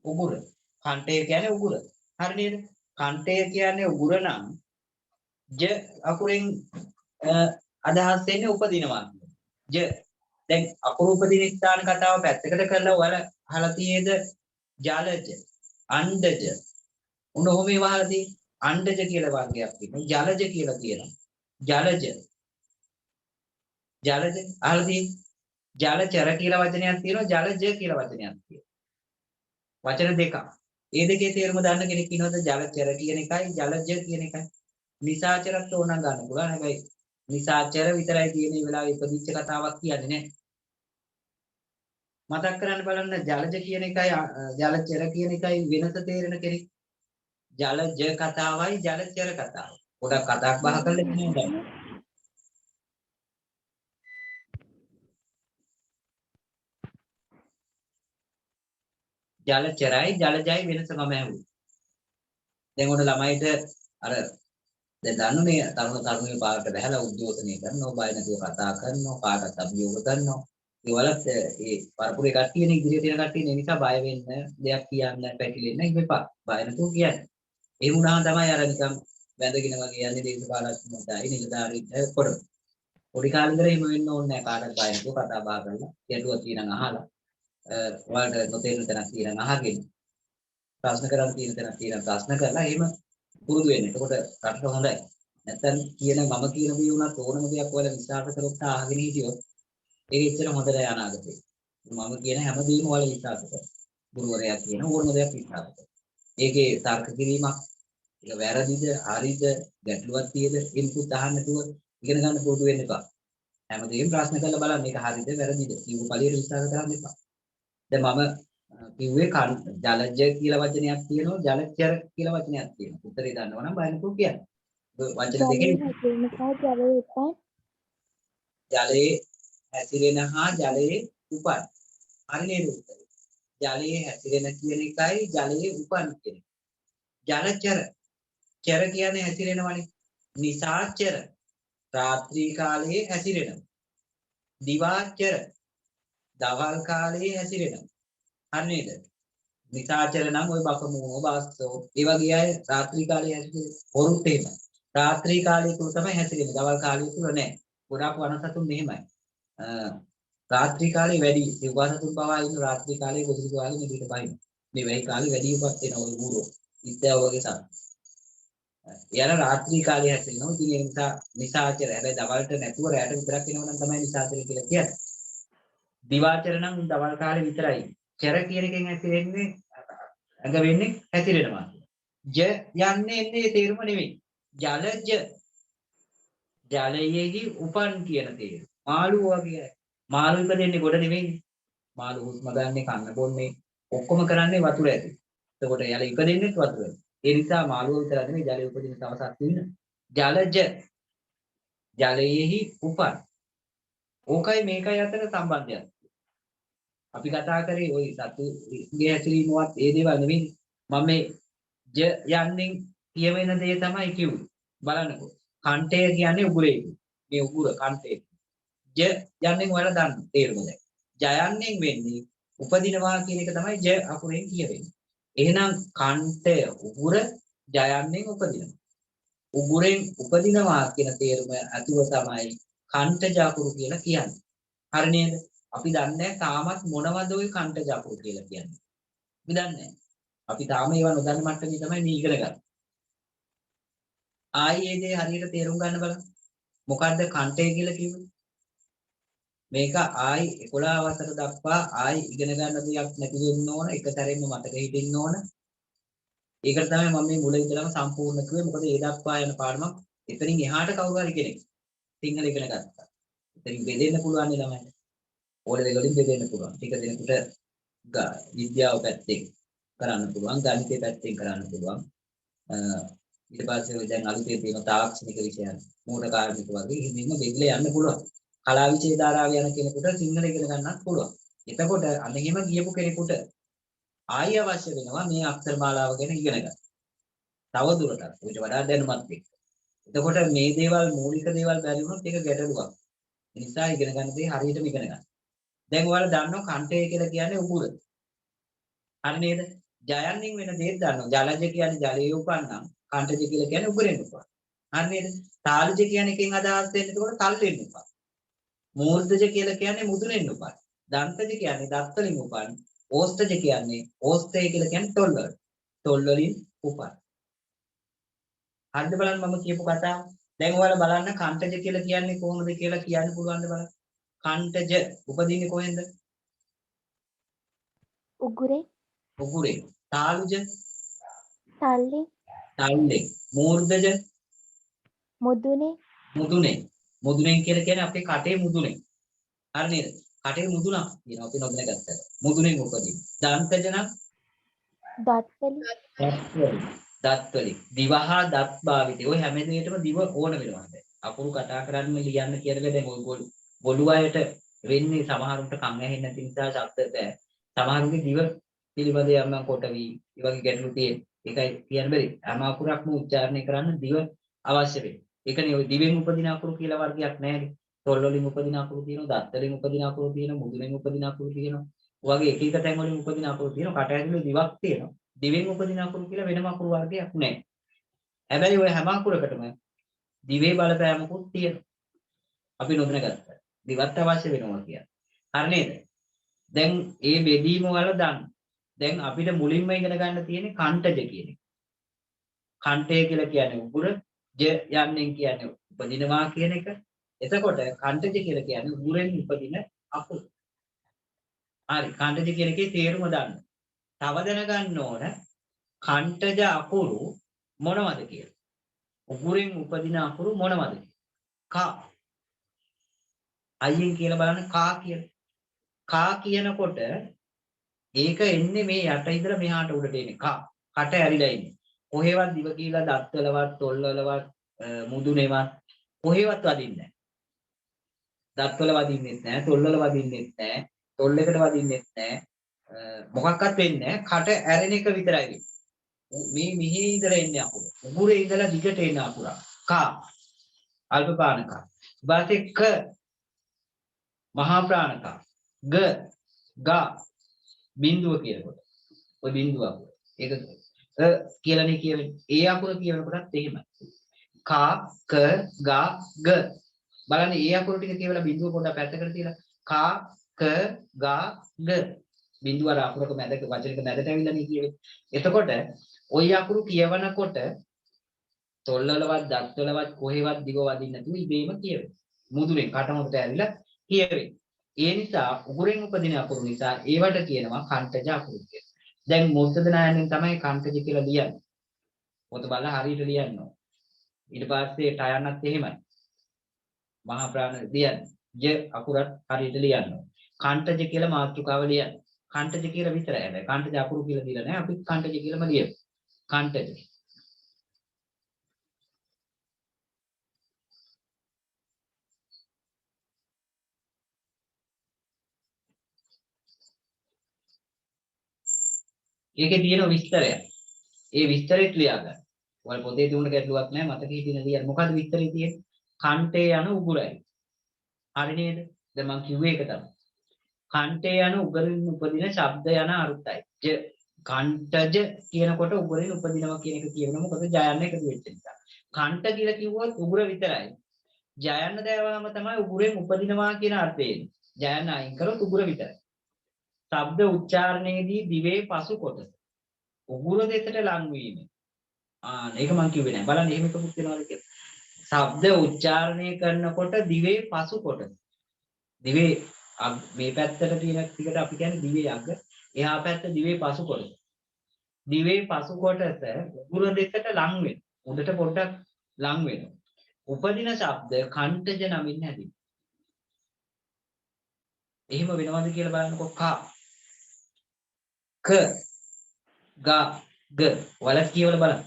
උගුර. කණ්ඨය කියන්නේ උගුර. හරි නේද? කණ්ඨය කියන්නේ උගුර නම් ජ අකුරෙන් අදහස් වෙන්නේ උපදිනවා. ජ දැන් අකුරු උපදින ස්ථාන කතාව පැත්තකට කරලා ඔයාලා අහලා තියෙද ජලජ, අණ්ඩජ. උන ඔහොම ඒවා අහලා තියෙන්නේ. අණ්ඩජ කියලා වර්ගයක් තියෙනවා. ජලජ කියලා තියෙනවා. ජලජ. ජලජ අහලා තියෙන්නේ. ජලචර කියලා වචනයක් තියෙනවා. ජලජ කියලා වචනයක් තියෙනවා. වචන දෙකක්. ඒ දෙකේ තේරුම දන්න කෙනෙක් ඉන්නවද? ජලචර කියන එකයි ජලජ කියන එකයි. නිසාචරත් ඕනනම් ගන්න පුළුවන්. හැබැයි නිසාචර විතරයි තියෙන මේ වෙලාවේ ඉපදිච්ච කතාවක් කියන්නේ නැහැ. මතක් කරන්න බලන්න ජලජ කියන එකයි ජලචර කියන එකයි වෙනස තේරෙන කෙනෙක්. ජලජ කතාවයි ජලචර කතාවයි. පොඩක් කතාවක් බහ කරලා ඉන්නේ. ජලචරයි ජලජයි වෙනස මම ඇහුවේ. දැන් ඔන්න ළමයිට අර දැන් දන්නනේ තරුණ පාරට බහැලා උද්ඝෝෂණය කරනවා, බය නැතුව කතා කරනවා, කාටත් අභියෝග කරනවා. ඒවලත් ඒ පරපුරේ කට්ටියනේ ඉදිරියට යන කට්ටියනේ නිසා බය වෙන්න දෙයක් කියන්න පැකිලෙන්න ඉපා. බය නැතුව කියන්නේ. ඒ වුණාම තමයි අර නිකන් වැඳගෙන වගේ යන්නේ දේශපාලඥයන්ටයි නිලධාරීන්ට පොඩ. පොඩි කාලේ ඉඳලා එහෙම වෙන්න ඕනේ නැහැ. කාටවත් බය නැතුව කතා බහ කරලා, ගැටුවක් තියෙනම් අහලා, ඔයාලට නොතේරෙන තැනක් තියෙනම් අහගෙන, ප්‍රශ්න කරන්න තියෙන ප්‍රශ්න කරලා එහෙම පුරුදු වෙන්න. එතකොට රටට හොඳයි. නැත්නම් කියන මම කියන දේ වුණත් ඕනම දෙයක් ඔයාලා විශ්වාස කරොත් අහගෙන හිටියොත් ඒක ඉච්චර හොඳ නෑ අනාගතේ. මම කියන හැම දෙයක්ම ඔයාලා විශ්වාස කරනවා. ගුරුවරයා කියන ඕනම දෙයක් විශ්වාස කරනවා. ඒකේ තර්ක කිරීමක් ඒක වැරදිද හරිද ගැටලුවක් තියෙද ඉන්පුට් අහන්න නැතුව ඉගෙන ගන්න පුරුදු වෙන්න එපා. හැමදේම ප්‍රශ්න කරලා බලන්න මේක හරිද වැරදිද කියපු පළියට විශ්වාස කරන්න එපා. දැන් මම කිව්වේ ජලජ කියලා වචනයක් තියෙනවා ජලචර කියලා වචනයක් තියෙනවා. උත්තරේ දන්නවනම් බලන්නකෝ කියන්න. වචන දෙකේ ජලයේ හැසිරෙන හා ජලයේ උපන්. හරි නේද උත්තරේ? ජලයේ හැසිරෙන කියන එකයි ජලයේ උපන් කියන එක. ජලචර චර කියන්නේ හැසිරෙනවනේ. නිසාචර රාත්‍රී කාලයේ හැසිරෙනවා. දිවාචර දවල් කාලයේ හැසිරෙනවා. හරි නේද? නිසාචර නම් ওই බකමූණෝ බාස්තෝ ඒ වගේ අය රාත්‍රී කාලයේ හැසිරෙන හොරුත් එහෙම. රාත්‍රී කාලයේ තුල තමයි හැසිරෙන්නේ. දවල් කාලයේ තුල නෑ. ගොඩාක් වනසතුන් මෙහෙමයි. රාත්‍රී කාලේ වැඩි සිව්වසතුන් පවා ඉන්න රාත්‍රී කාලේ ගොදුරු කාලේ මෙදිට බහින. මේ වෙයි කාලේ වැඩි උපත් වෙනවා ඔය ඌරෝ. ඉත්‍යාව වගේ සම්. එයාල රාත්‍රී කාලේ හැසිරෙනවා. ඉතින් ඒ නිසා නිසාචර හැබැයි දවල්ට නැතුව රැට විතරක් එනවා නම් තමයි නිසාචර කියලා කියන්නේ. දිවාචර නම් දවල් කාලේ විතරයි. චර කියන එකෙන් හැසිරෙන්නේ අඟ වෙන්නේ හැසිරෙනවා. ජ යන්නේ එන්නේ තේරුම නෙවෙයි. ජලජ ජලයේහි උපන් කියන තේරුම. මාළු වගේ මාළු ඉපදෙන්නේ ගොඩ නෙවෙයි. මාළු හුස්ම ගන්න කන්න බොන්නේ ඔක්කොම කරන්නේ වතුර ඇතුලේ. එතකොට යල ඉපදෙන්නේ වතුර. ඒ නිසා මාළුව විතරක් නෙවෙයි ජලයේ උපදින තවසක් ඉන්න. ජලජ ජලයේහි උපන්. ඕකයි මේකයි අතර සම්බන්ධයක්. අපි කතා කරේ ওই සතුගේ හැසිරීමවත් ඒ දේවල් නෙවෙයි. මම මේ ජ යන්නේ කියවෙන දේ තමයි කිව්වේ. බලන්නකෝ. කන්ටය කියන්නේ උගුරේ. මේ උගුර කන්ටය. ජ යන්නේ ඔයාලා දන්න තේරුම දැන්. ජයන්නේ වෙන්නේ උපදිනවා කියන එක තමයි ජ අකුරෙන් කියවෙන්නේ. එහෙනම් කන්ටය උගුර ජයන්නේ උපදිනවා. උගුරෙන් උපදිනවා කියන තේරුම අතුව තමයි කන්ටජ අකුරු කියලා කියන්නේ. හරි නේද? අපි දන්නේ තාමත් මොනවද ওই කන්ටජ අකුරු කියලා කියන්නේ. අපි දන්නේ අපි තාම ඒවා නොදන්න මට්ටමේ තමයි මේ ඉගෙන ගන්න. ආයේ දේ හරියට තේරුම් ගන්න බලන්න. මොකද්ද කන්ටය කියලා කිව්වේ? මේක ආයි 11 වසර දක්වා ආයි ඉගෙන ගන්න දෙයක් නැති වෙන්න ඕන එක සැරේම මතක හිටින්න ඕන. ඒකට තමයි මම මේ මුල ඉඳලම සම්පූර්ණ කිව්වේ. මොකද ඒ දක්වා යන පාඩමක් එතනින් එහාට කවුරු හරි කෙනෙක් සිංහල ඉගෙන ගත්තා. එතනින් බෙදෙන්න පුළුවන් නේ ළමයි. ඕලෙවල් වලින් බෙදෙන්න පුළුවන්. ටික දෙනෙකුට විද්‍යාව පැත්තෙන් කරන්න පුළුවන්, ගණිතය පැත්තෙන් කරන්න පුළුවන්. ඊට පස්සේ දැන් අලුතෙන් තියෙන තාක්ෂණික විෂයන්, මූල කාර්මික වගේ හිමින්ම බෙදලා යන්න පුළුවන්. කලා විෂය ධාරාව යන කෙනෙකුට සිංහල ඉගෙන ගන්නත් පුළුවන්. එතකොට අනෙහිම ගියපු කෙනෙකුට ආය අවශ්‍ය වෙනවා මේ අක්ෂර මාලාව ගැන ඉගෙන ගන්න. තව දුරටත් ඊට වඩා දැනුමත් එක්ක. එතකොට මේ දේවල් මූලික දේවල් බැරි වුණොත් ඒක ගැටලුවක්. ඒ නිසා ඉගෙන ගන්න දේ හරියටම ඉගෙන ගන්න. දැන් ඔයාලා දන්නවා කන්ටේ කියලා කියන්නේ උගුර. හරි නේද? ජයන්නින් වෙන දේත් දන්නවා. ජලජ කියන්නේ ජලයේ උපන්නම්, කන්ටජ කියලා කියන්නේ උගුරෙන් උපන්. හරි නේද? තාලජ කියන්නේ එකෙන් අදහස් වෙන්නේ එතකොට තල්ලෙන් උපන්. මූර්ධජ කියලා කියන්නේ මුදුනෙන් උපන්. දන්තජ කියන්නේ දත් වලින් උපන්. ඕස්තජ කියන්නේ ඕස්තය කියලා කියන්නේ තොල් වල. තොල් වලින් උපන්. හරිද බලන්න මම කියපු කතාව. දැන් ඔයාලා බලන්න කන්ටජ කියලා කියන්නේ කොහොමද කියලා කියන්න පුළුවන්ද බලන්න. කන්ටජ උපදින්නේ කොහෙන්ද? උගුරේ. උගුරේ. තාලුජ? තල්ලේ. තල්ලේ. මූර්ධජ? මුදුනේ. මුදුනේ. මුදුනෙන් කියලා කියන්නේ අපේ කටේ මුදුනේ. හරි නේද? කටේ මුදුනක් තියෙනවා අපි නොදැන ගත්තා. මුදුනෙන් උපදින. දන්තජ නම් දත්වලින්. දත්වලින්. දිවහා දත් භාවිතය. ඔය හැම දෙයකටම දිව ඕන වෙනවා. අකුරු කතා කරන්න ලියන්න කියලා දැන් ඔය බොළු අයට වෙන්නේ සමහරුන්ට කන් ඇහෙන්නේ නැති නිසා ශබ්ද බෑ. සමහරුන්ගේ දිව පිළිබඳ යම් කොට වී ඒ වගේ ගැටලු තියෙන. ඒකයි කියන්න බැරි. හැම අකුරක්ම උච්චාරණය කරන්න දිව අවශ්‍ය වෙන්නේ. ඒකනේ ওই දිවෙන් උපදින අකුරු කියලා වර්ගයක් නැහැ. තොල් වලින් උපදින අකුරු තියෙනවා, දත් වලින් උපදින අකුරු තියෙනවා, මුදුනෙන් උපදින අකුරු තියෙනවා. ඔයගේ එක එක තැන් වලින් උපදින අකුරු තියෙනවා. කට ඇතුලේ දිවක් තියෙනවා. දිවෙන් උපදින අකුරු කියලා වෙනම අකුරු වර්ගයක් නැහැ. හැබැයි ওই හැම අකුරකටම දිවේ බලපෑමකුත් තියෙනවා. අපි නොදැන ගත්තා. දිවත් අවශ්‍ය වෙනවා කියන්නේ. හරි නේද? දැන් මේ බෙදීම වල දන්න. දැන් අපිට මුලින්ම ඉගෙන ගන්න තියෙන්නේ කණ්ඨජ කියන එක. කණ්ඨය කියලා කියන්නේ උගුර, ජ යන්නෙන් කියන්නේ උපදිනවා කියන එක. එතකොට කණ්ඨජ කියලා කියන්නේ උගුරෙන් උපදින අකුරු. හරි කණ්ඨජ කියන එකේ තේරුම දන්න. තව දැනගන්න ඕන කණ්ඨජ අකුරු මොනවද කියලා. උගුරෙන් උපදින අකුරු මොනවද? කා. අයියෙන් කියලා බලන්න කා කියලා. කා කියනකොට ඒක එන්නේ මේ යට ඉඳලා මෙහාට උඩට එන්නේ කා. කට ඇරිලා ඉන්නේ. කොහෙවත් දිව කියලා දත්වලවත් තොල්වලවත් මුදුනේවත් කොහෙවත් වදින්නේ නැහැ. දත්වල වදින්නෙත් නැහැ, තොල්වල වදින්නෙත් නැහැ, තොල් එකට වදින්නෙත් නැහැ. මොකක්වත් වෙන්නේ නැහැ. කට ඇරෙන එක විතරයි වෙන්නේ. මේ මෙහි ඉඳලා එන්නේ අකුර. උගුරේ ඉඳලා දිගට එන අකුර. කා. අල්ප ප්‍රාණක. ඊපස්සේ ක මහා ප්‍රාණක. ග ගා බිඳුව කියනකොට. ඔය බිඳුව අකුර. ඒක කියලානේ කියවෙන්නේ. ඒ අකුර කියනකොටත් එහෙමයි. කා ක ගා ග බලන්න ඒ අකුරු ටික කියවලා බිඳුව පොඩ්ඩක් පැත්තකට තියලා කා ක ගා ග බිඳුව අර අකුරක මැදක වචනක මැදට ඇවිල්ලා නේ කියවෙන්නේ. එතකොට ওই අකුරු කියවනකොට තොල්වලවත් දත්වලවත් කොහෙවත් දිව වදින්න නැතුව ඉබේම කියවෙන්නේ. මුදුනේ කටමොට ඇවිල්ලා කියවෙන්නේ. ඒ නිසා උගුරෙන් උපදින අකුරු නිසා ඒවට කියනවා කණ්ඨජ අකුරු කියලා. දැන් මුද්දද නායනෙන් තමයි කණ්ඨජ කියලා ලියන්නේ. පොත බලලා හරියට ලියන්න ඕන. ඊට පස්සේ ටයන්නත් එහෙමයි. මහා ප්‍රාණ ලියන්නේ. ය අකුරත් හරියට ලියන්න ඕන. කණ්ඨජ කියලා මාතෘකාව ලියන්න. කණ්ඨජ කියලා විතරයි. හැබැයි කණ්ඨජ අකුරු කියලා දීලා නැහැ. අපි කණ්ඨජ කියලාම ලියමු. කණ්ඨජ. ඒකේ තියෙන විස්තරය. ඒ විස්තරෙත් ලියා ගන්න. ඔයාලා පොතේ තිබුණ ගැටලුවක් නැහැ. මතක හිටින ලියන්න. මොකද්ද විස්තරේ තියෙන්නේ? කණ්ඨේ යන උගුරයි. හරි නේද? දැන් මම කිව්වේ ඒක තමයි. කණ්ඨේ යන උගරින් උපදින ශබ්ද යන අර්ථයි. ජ කණ්ඨජ කියනකොට උගරින් උපදිනවා කියන එක කියවෙනවා. මොකද ජයන්න එකතු වෙච්ච නිසා. කණ්ඨ කියලා කිව්වොත් උගුර විතරයි. ජයන්න දැවවම තමයි උගුරෙන් උපදිනවා කියන අර්ථය එන්නේ. ජයන්න අයින් කරොත් උගුර විතරයි. ශබ්ද උච්චාරණයේදී දිවේ පසු කොටස. උගුර දෙකට ලං වීම. ඒක මම කිව්වේ නෑ. බලන්න එහෙම එකකුත් වෙනවද කියලා. ශබ්ද උච්චාරණය කරනකොට දිවේ පසු කොටස. දිවේ මේ පැත්තට තියෙන ටිකට අපි කියන්නේ දිවේ අග. එහා පැත්ත දිවේ පසු කොටස. දිවේ පසු කොටස උගුර දෙකට ලං වෙන. උඩට පොඩ්ඩක් ලං වෙනවා. උපදින ශබ්ද කණ්ඨජ නමින් හැදින්. එහෙම වෙනවද කියලා බලන්නකො කා ක ගා ග වල කියවල බලන්න.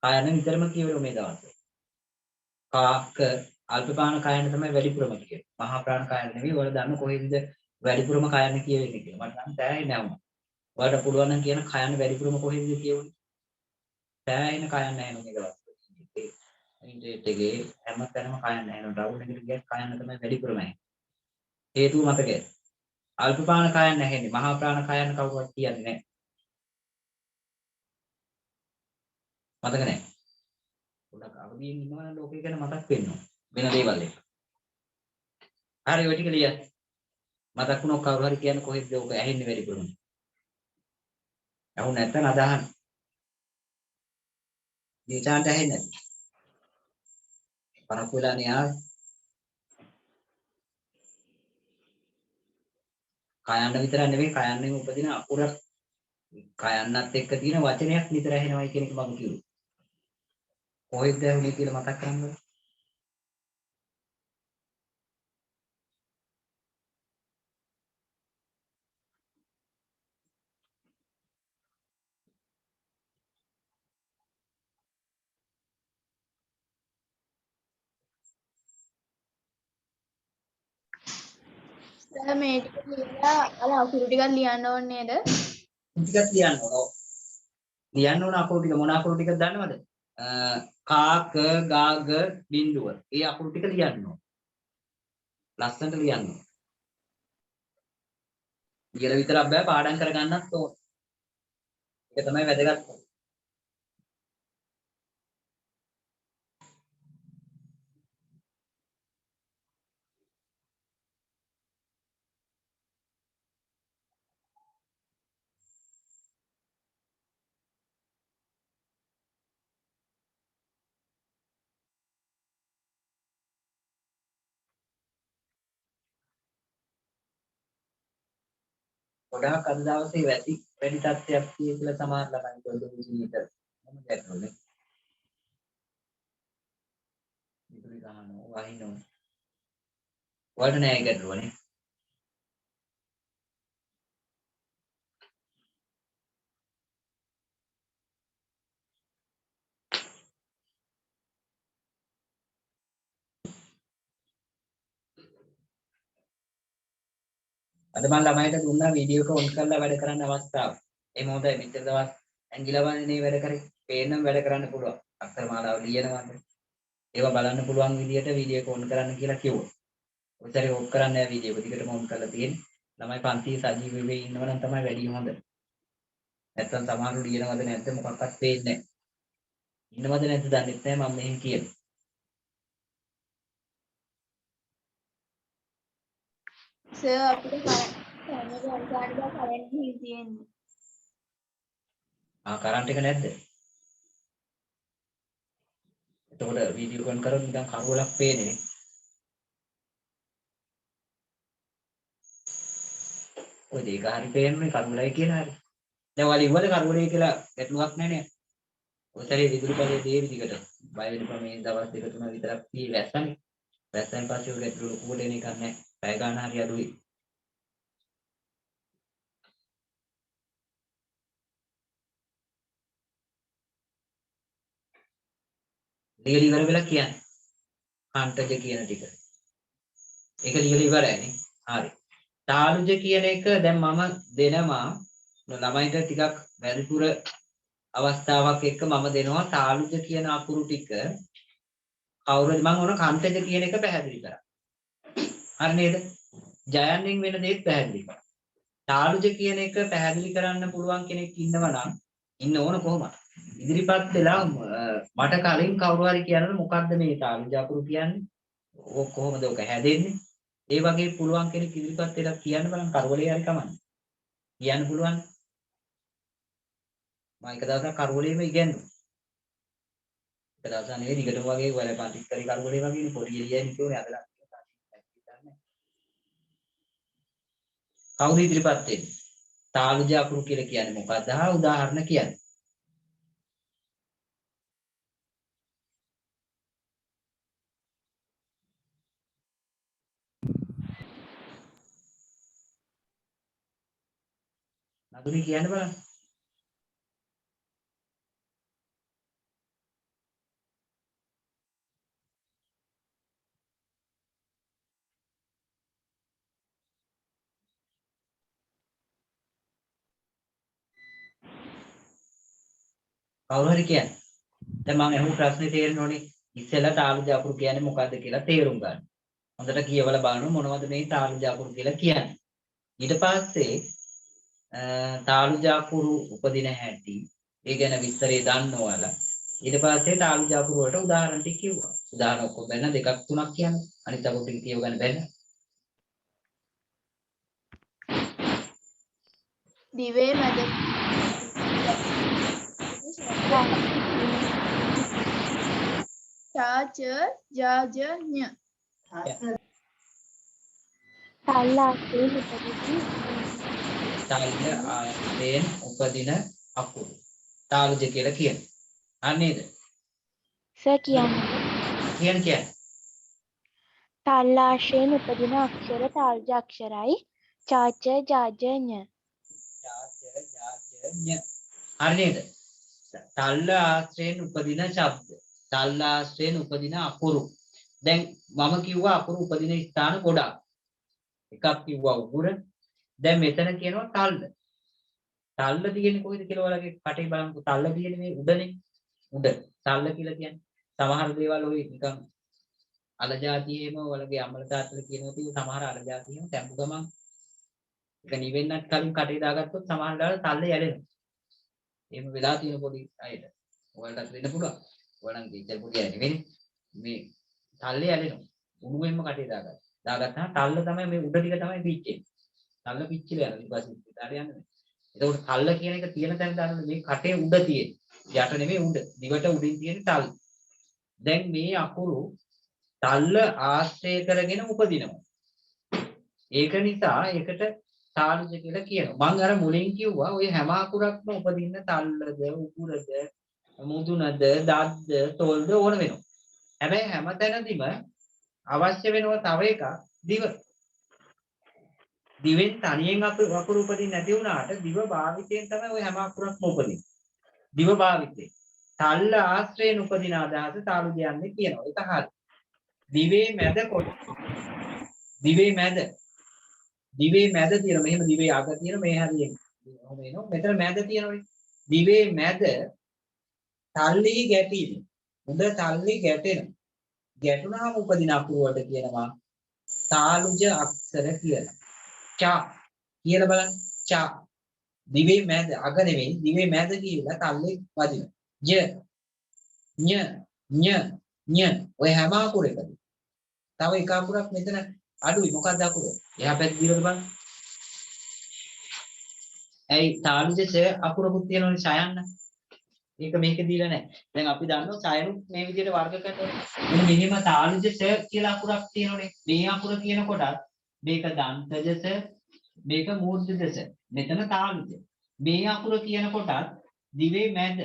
කායන විතරම කියවල මේ දවස්වල. කා ක අල්ප ප්‍රාණ කායන තමයි වැඩිපුරම කියන්නේ. මහා ප්‍රාණ කායන නෙවෙයි. වල දන්න කොහෙන්ද වැඩිපුරම කායන කියවෙන්නේ කියලා. මට නම් තෑයි නෑ වුණා. ඔයාලට පුළුවන් නම් කියන කායන වැඩිපුරම කොහෙන්ද කියවන්නේ? තෑයින කායන නැහැ නේද දවස්වල. ඉන්ටර්නෙට් එකේ හැම තැනම කායන නැහැ. ඩවුන් එකට ගියත් කායන තමයි වැඩිපුරම. හේතුව මතකයි. අල්ප ප්‍රාණ කායන නැහැනේ. මහා ප්‍රාණ කායන කවුරුවත් කියන්නේ නැහැ. මතක නැහැ. පොඩක් අවදියෙන් ඉන්නවා නම් ලෝකේ ගැන මතක් වෙනවා. වෙන දේවල් එක. හරි ඔය ටික ලියන්න. මතක් වුණොත් කවුරු හරි කියන්නේ කොහෙද ඔක ඇහෙන්නේ වැඩිපුරම. අහු නැත්නම් අදහන්. දීචාන්ට ඇහෙන්නේ නැද්ද? පරක් වෙලානේ ආවේ. කයන්න විතර නෙවෙයි කයන්නෙන් උපදින අකුරක් කයන්නත් එක්ක තියෙන වචනයක් විතර ඇහෙනවයි කියන එක මම කිව්වේ. කොහෙද ඇහුනේ කියලා මතක් කරගන්න. මේ ටික ලියලා අර අකුරු ටිකක් ලියන්න ඕනේ නේද? ටිකක් ලියන්න ඕන. ඔව්. ලියන්න ඕන අකුරු ටික මොන අකුරු ටිකද දන්නවද? කා ක ගා ග බිඳුව. ඒ අකුරු ටික ලියන්න ඕන. ලස්සනට ලියන්න ඕන. ඉගෙන විතරක් බෑ පාඩම් කරගන්නත් ඕන. ඒක තමයි වැදගත්. ගොඩාක් අද දවසේ වැඩි තත්ත්වයක් කියලා සමහර ළමයි පොඩි විදිහට මොන ගැටලුනේ. විදුලි ගහනවා වහිනවා. වලට නෑ ගැටලුවනේ. අද මම ළමයිට දුන්නා වීඩියෝ එක ඔන් කරලා වැඩ කරන්න අවස්ථාව. ඒ මොහොතේ මෙච්චර දවස් ඇඟිලවන්නේ වැඩ කරේ. පේන්නම් වැඩ කරන්න පුළුවන්. අක්ෂර මාලාව ලියනවාද? ඒවා බලන්න පුළුවන් විදියට වීඩියෝ එක ඔන් කරන්න කියලා කිව්වා. ඔච්චර ඔන් කරන්නේ නැහැ වීඩියෝ එක. දිගටම ඔන් කරලා තියෙන්නේ. ළමයි පන්තියේ සජීව වෙවි ඉන්නවනම් තමයි වැඩි හොඳ. නැත්තම් සමහරව ලියනවද නැද්ද මොකක්වත් පේන්නේ නැහැ. ඉන්නවද නැද්ද දන්නෙත් නැහැ මම මෙහෙම කියන්නේ. සර් අපිට කැමරා ගන්න කරන්ට් තියෙන්නේ. කරන්ට් එක නැද්ද? එතකොට වීඩියෝ ඔන් කරොත් නිකන් කරුවලක් පේන්නේ නේ. ඔය දෙක හරි පේන්නේ කරුවලයි කියලා හරි. දැන් ඔයාලා ඉවල කරුවලයි කියලා ගැටලුවක් නැහැ නේ. ඔයතරේ විදුලි බලයේ දේ විදිහට බය වෙනකම් මේ දවස් දෙක තුන විතරක් tie වැස්සනේ. වැස්සෙන් පස්සේ ඔය ගැටලු ලොකුවට එන එකක් නැහැ. පැය ගන්න හරි අඩුයි. ලියලා ඉවර වෙලා කියන්නේ. කාන්ටජ කියන ටික. ඒක ලියලා ඉවරයි නේ. හරි. තාලුජ කියන එක දැන් මම දෙනවා ළමයින්ට ටිකක් වැඩිපුර අවස්ථාවක් එක්ක මම දෙනවා තාලුජ කියන අකුරු ටික කවුරුද මම ඕන කාන්ටජ කියන එක පැහැදිලි කරා. හරි නේද? ජයන්නෙන් වෙන දේත් පැහැදිලි කරා. තාලුජ කියන එක පැහැදිලි කරන්න පුළුවන් කෙනෙක් ඉන්නවා නම් ඉන්න ඕන කොහොමද? ඉදිරිපත් වෙලා මට කලින් කවුරු හරි කියනවනේ මොකද්ද මේ තාලුජ අකුරු කියන්නේ? ඕක කොහොමද ඔක හැදෙන්නේ? ඒ වගේ පුළුවන් කෙනෙක් ඉදිරිපත් වෙලා කියන්න බලන්න කරවලේ හරි කමන්නේ. කියන්න පුළුවන්. මම එක දවසක් කරවලේම ඉගෙනුවා. එක දවසක් නෙවෙයි දිගටම වගේ වල පන්තිත් කරේ කරවලේ වගේ පොඩි එළියයි කියෝනේ අදලා. කවුරු ඉදිරිපත් වෙන්නේ? තාලුජ අකුරු කියලා කියන්නේ මොකක්ද? උදාහරණ කියන්නේ. නදුනි කියන්න බලන්න. කවුරු හරි කියන්නේ. දැන් මම අහපු ප්‍රශ්නේ තේරෙන්න ඕනේ. ඉස්සෙල්ලා තාලුජ අකුරු කියන්නේ මොකද්ද කියලා තේරුම් ගන්න. හොඳට කියවලා බලන්න මොනවද මේ තාලුජ අකුරු කියලා කියන්නේ. ඊට පස්සේ තාලුජ අකුරු උපදින හැටි ඒ ගැන විස්තරය දන්න ඔයාලා. ඊට පස්සේ තාලුජ අකුරු වලට උදාහරණ ටික කිව්වා. උදාහරණ ඔක්කොම බැලන දෙකක් තුනක් කියන්න. අනිත් අකුරු ටික කියව ගන්න බැන්න. දිවේ මැද චාච ජාජඤ තාලුජ ආයතයෙන් උපදින අකුරු. තාලුජ කියලා කියන්නේ. හරි නේද? සර් කියන්නේ කියන්නේ. තල්ලාශයෙන් උපදින අක්ෂර තාල්ජ අක්ෂරයි චාච ජාජඤ. හරි නේද? තල්ල ආශ්‍රයෙන් උපදින ශබ්ද. තල්ල ආශ්‍රයෙන් උපදින අකුරු. දැන් මම කිව්වා අකුරු උපදින ස්ථාන ගොඩක්. එකක් කිව්වා උගුර. දැන් මෙතන කියනවා තල්ල. තල්ල තියෙන්නේ කොහෙද කියලා ඔයාලගේ කටේ බලන්නකෝ. තල්ල තියෙන්නේ මේ උඩනේ. උඩ. තල්ල කියලා කියන්නේ. සමහර දේවල් ඔය නිකන් අල જાතියේම ඔයාලගේ අම්මල තාත්තලා කියනවා තියෙන සමහර අල જાතියේම තැඹු ගමන් ඒක නිවෙන්නත් කලින් කටේ දාගත්තොත් සමහර දාලා තල්ල යැලෙනවා. එහෙම වෙලා තියෙන පොඩි අයට. ඔයාලටත් වෙන්න පුළුවන්. ඔයාලන් ගෙච්චර පොඩි අය නෙවෙයි. මේ තල්ලේ යැලෙනවා. උණුවෙන්ම කටේ දාගත්තා. දාගත්තාම තල්ල තමයි මේ උඩ ටික තමයි පිච්චෙන්නේ. තල්ල පිච්චිලා යනවා. ඊපස්සේ පිටාට යන්නේ. එතකොට තල්ල කියන එක තියෙන තැන දාන්න මේ කටේ උඩ තියෙන. යට නෙමෙයි උඩ. දිවට උඩින් තියෙන තල්ල. දැන් මේ අකුරු තල්ල ආශ්‍රය කරගෙන උපදිනවා. ඒක නිසා ඒකට තාලුජ කියලා කියනවා. මම අර මුලින් කිව්වා ඔය හැම අකුරක්ම උපදින්න තල්ලද, උකුරද, මුදුනද, දත්ද, තොල්ද ඕන වෙනවා. හැබැයි හැම තැනදීම අවශ්‍ය වෙනවා තව එකක් දිව. දිවෙන් තනියෙන් අකුරු උපදින්න නැති වුණාට දිව භාවිතයෙන් තමයි ඔය හැම අකුරක්ම උපදින්නේ. දිව භාවිතේ. තල්ල ආශ්‍රයෙන් උපදින අදහස තාලුජ යන්නේ කියනවා. ඒක හරි. දිවේ මැද කොට දිවේ මැද දිවේ මැද තියෙන මෙහෙම දිවේ අග තියෙන මේ හරියෙන් ඔහොම එනවා මෙතන මැද තියෙනවනේ දිවේ මැද තල්ලි ගැටීම උඩ තල්ලි ගැටෙන ගැටුණාම උපදින අකුරු වලට කියනවා තාලුජ අක්ෂර කියලා. චා කියලා බලන්න චා දිවේ මැද අග නෙවෙයි දිවේ මැද කියලා තල්ලි වදිනවා. ය ඤ ඤ ඤ ඔය හැම අකුරකදී තව එක අකුරක් මෙතන අඩුයි මොකක්ද අකුර? එහා පැත්තේ දිවල බලන්න. ඇයි තාලුජ අකුරකුත් තියෙනවනේ ඡයන්න. මේක මේකේ දීලා නැහැ. දැන් අපි දන්නවා ඡයනුත් මේ විදිහට වර්ග කරනවා. මෙන්න මෙහෙම තාලුජ කියලා අකුරක් තියෙනවනේ. මේ අකුර කියනකොටත් මේක දන්තජ මේක මූර්ධජ. මෙතන තාලුජ. මේ අකුර කියනකොටත් දිවේ මැද.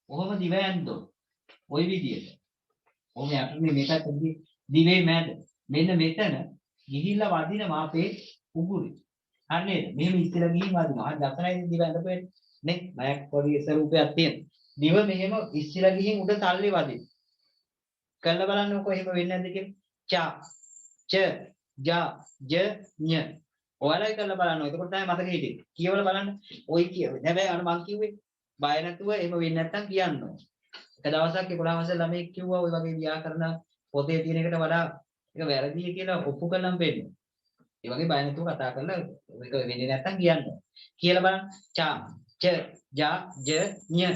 කොහොම දිව ඇන්දෝ. ওই විදිහට. ඔහොම යටනේ මේකත් දිවේ මැද. මෙන්න මෙතන ගිහිල්ලා වදිනවා අපේ උගුරේ. හරි නේද? මෙහෙම ඉස්සෙල්ලා ගිහින් වදිනවා. හරි ලස්සනයි දිව ඇඳපෙන්නේ. නේ? මයක් පොඩි ස්වරූපයක් තියෙන. දිව මෙහෙම ඉස්සෙල්ලා ගිහින් උඩ තල්ලේ වදින. කළා බලන්නකො එහෙම වෙන්නේ නැද්ද කියලා. චා ච ජා ජ ඤ. ඔයාලයි කළා බලන්න. එතකොට තමයි මතක හිටින්නේ. කියවලා බලන්න. ওই කියවෙන්නේ. හැබැයි අර මං කිව්වේ බය නැතුව එහෙම වෙන්නේ නැත්තම් කියන්න ඕන. එක දවසක් 11 වසර ළමයෙක් කිව්වා ওই වගේ ව්‍යාකරණ පොතේ තියෙන එකට වඩා ඒක වැරදි කියලා ඔප්පු කළාම වෙන්නේ. ඒ වගේ බය නැතුව කතා කරලා ඒක වෙන්නේ නැත්තම් කියන්න. කියලා බලන්න. චා, ච, ජා, ජ, ඤ.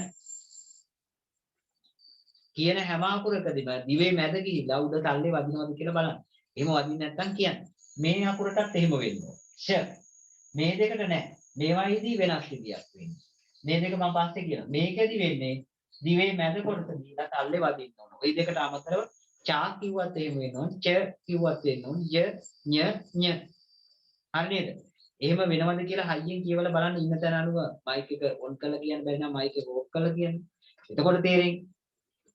කියන හැම අකුරකදීම දිවේ මැද ගිහිල්ලා උඩ තල්ලේ වදිනවද කියලා බලන්න. එහෙම වදින්නේ නැත්තම් කියන්න. මේ අකුරටත් එහෙම වෙන්නේ. ෂ. මේ දෙකට නෑ. මේවායිදී වෙනස් විදියක් වෙන්නේ. මේ දෙක මම පස්සේ කියනවා. මේකෙදි වෙන්නේ දිවේ මැද කොටස දීලා තල්ලේ වදින්න ඕන. ওই දෙකට අමතරව චා කිව්වත් එහෙම වෙනවා. ච කිව්වත් වෙනවා. ය ඤ ඤ. හරි නේද? එහෙම වෙනවද කියලා හයියෙන් කියවලා බලන්න ඉන්න තැන අනුව මයික් එක ඔන් කරලා කියන්න බැරි නම් මයික් එක ඕෆ් කරලා කියන්න. එතකොට තේරෙන්නේ.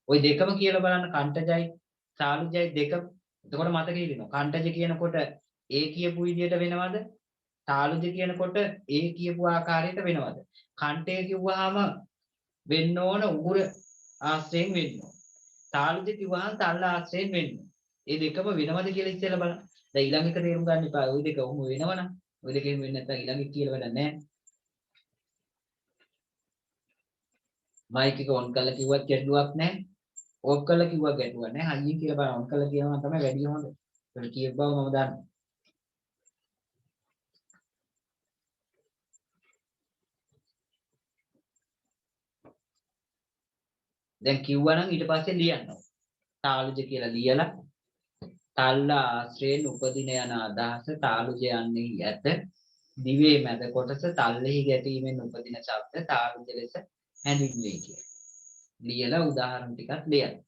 ওই දෙකම කියලා බලන්න කණ්ඨජයි සාලුජයි දෙකම. එතකොට මතක හිටිනවා. කණ්ඨජ කියනකොට ඒ කියපු විදියට වෙනවද? සාලුජ කියනකොට ඒ කියපු ආකාරයට වෙනවද? කණ්ඨය කිව්වහම වෙන්න ඕන උගුර ආශ්‍රයෙන් වෙන්න ඕන. සාලුජ කිව්වහම තල්ල ආශ්‍රයෙන් වෙන්න ඕන. ඒ දෙකම වෙනවද කියලා ඉස්සෙල්ලා බලන්න. දැන් ඊළඟ එක තේරුම් ගන්න එපා. ওই දෙක ඔහොම වෙනවනම් ওই දෙකෙන් වෙන්නේ නැත්නම් ඊළඟ එක කියලා වැඩක් නැහැ. මයික් එක ඔන් කරලා කිව්වත් ගැටලුවක් නැහැ. ඕෆ් කරලා කිව්වත් ගැටලුවක් නැහැ. හයියෙන් කියලා බලන්න ඔන් කරලා කියනවා තමයි වැඩි හොඳ. ඒක කියව බව මම දන්නවා. දැන් කිව්වනම් ඊට පස්සේ ලියන්න. තාලුජ කියලා ලියලා තල්ල ආශ්‍රයෙන් උපදින යන අදහස තාලුජ යන්නේ ඇත. දිවේ මැද කොටස තල්ලෙහි ගැටීමෙන් උපදින ශබ්ද තාලුජ ලෙස හැඳින්වේ කියලා. ලියලා උදාහරණ ටිකක් ලියන්න.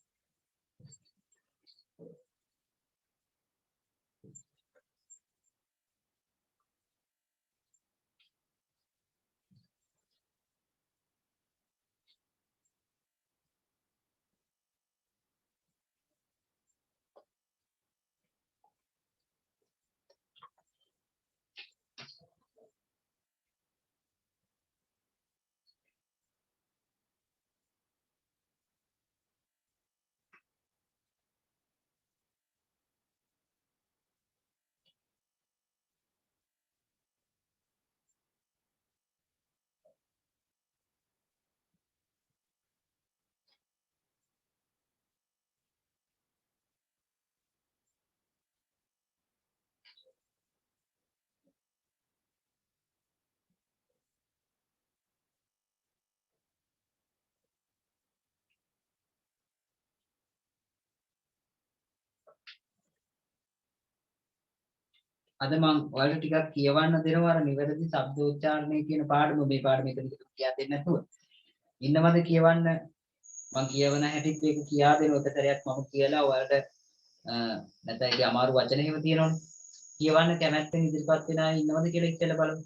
අද මම ඔයාලට ටිකක් කියවන්න දෙනවා අර නිවැරදි ශබ්දෝච්චාරණය කියන පාඩම මේ පාඩම එක දිගට කියා දෙන්න නැතුව. ඉන්නවද කියවන්න මම කියවන හැටිත් ඒක කියා දෙන එක සැරයක් මම කියලා ඔයාලට නැත්නම් ඒකේ අමාරු වචන එහෙම තියෙනවනේ. කියවන්න කැමැත්තෙන් ඉදිරිපත් වෙන අය ඉන්නවද කියලා ඉස්සෙල්ලා බලමු.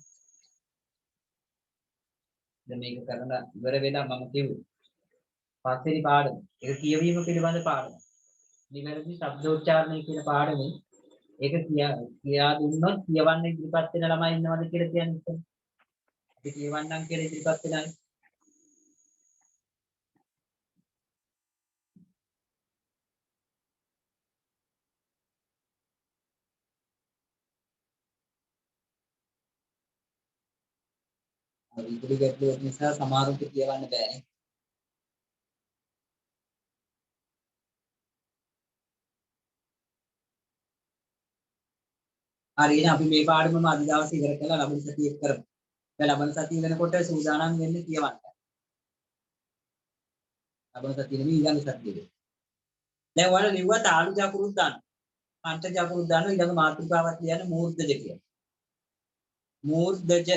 දැන් මේක කරලා ඉවර වෙලා මම කිව්වේ. පස්වෙනි පාඩම. ඒක කියවීම පිළිබඳ පාඩම. නිවැරදි ශබ්දෝච්චාරණය කියන පාඩමේ ඒක කියා දුන්නොත් කියවන්න ඉදිරිපත් වෙන ළමයි ඉන්නවද කියලා කියන්නේ. අපි කියවන්නම් කියලා ඉදිරිපත් වෙන අය. විදුලි ගැටලුවක් නිසා සමහරුන්ට කියවන්න බෑනේ. හරි එහෙනම් අපි මේ පාඩමම අද දවසේ ඉවර කරලා ලබන සතියේ කරමු. දැන් ලබන සතිය වෙනකොට සූදානම් වෙන්න කියවන්න. ලබන සතියේ නෙමෙයි ඊළඟ සතියේ. දැන් ඔයාලා ලිව්වා තාලු ජකුරුත් දාන්න. පංච ජකුරුත් දාන්න ඊළඟ මාතෘකාවක් ලියන්න මූර්ධජ කියලා. මූර්ධජ.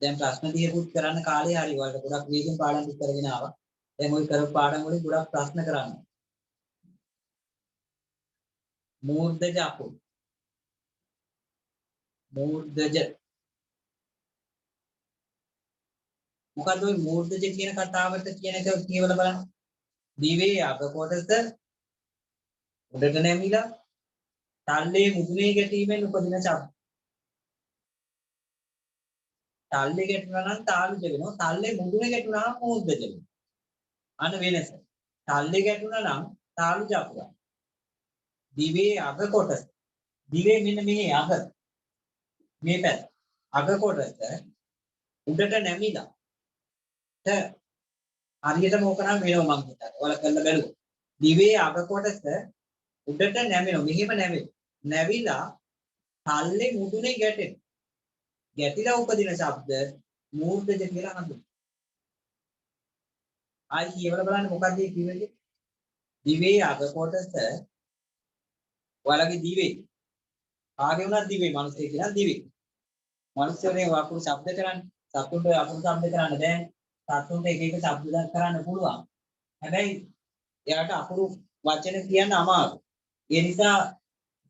දැන් ප්‍රශ්න දිහකුත් කරන්න කාලේ හරි ඔයාලට ගොඩක් වේගෙන් පාඩම් කරගෙන ආවා. දැන් ওই කරපු පාඩම් වලින් ගොඩක් ප්‍රශ්න කරන්න. මූර්ධජ අකුරු. මූර්ධජ. මොකද්ද ওই මූර්ධජ කියන කතාවට කියන එක කියවලා බලන්න. දිවේ අග කොටස උඩට නැමිලා තල්ලේ මුදුනේ ගැටීමෙන් උපදින ශබ්ද. තල්ලේ ගැටුණා නම් තාලුජ වෙනවා. තල්ලේ මුදුනේ ගැටුණා නම් මූර්ධජ වෙනවා. අන්න වෙනස. තල්ලේ ගැටුණා නම් තාලුජ අකුරයි. දිවේ අග කොටස. දිවේ මෙන්න මෙහි අග. මේ පැත්ත. අග කොටස උඩට නැමිලා. හරියටම ඕක නම් වෙනවා මං හිතන්නේ. ඔයාලා කරලා බලුවා. දිවේ අග කොටස උඩට නැමෙනවා. මෙහෙම නැමෙනවා. නැවිලා තල්ලේ මුදුනේ ගැටෙනවා. ගැටිලා උපදින ශබ්ද මූර්ධජ කියලා හඳුන්වනවා. ආයි කියවලා බලන්න මොකක්ද මේ කිව්වේ? දිවේ අග කොටස ඔයාලගේ දිවේ ආගේ උනත් දිවේ මිනිස්සේ කියලා දිවේ. මිනිස්සුනේ වකුරු ශබ්ද කරන්නේ. සතුන්ට වකුරු ශබ්ද කරන්න බෑ. සතුන්ට එක එක ශබ්ද කරන්න පුළුවන්. හැබැයි එයාට අකුරු වචන කියන්න අමාරුයි. ඒ නිසා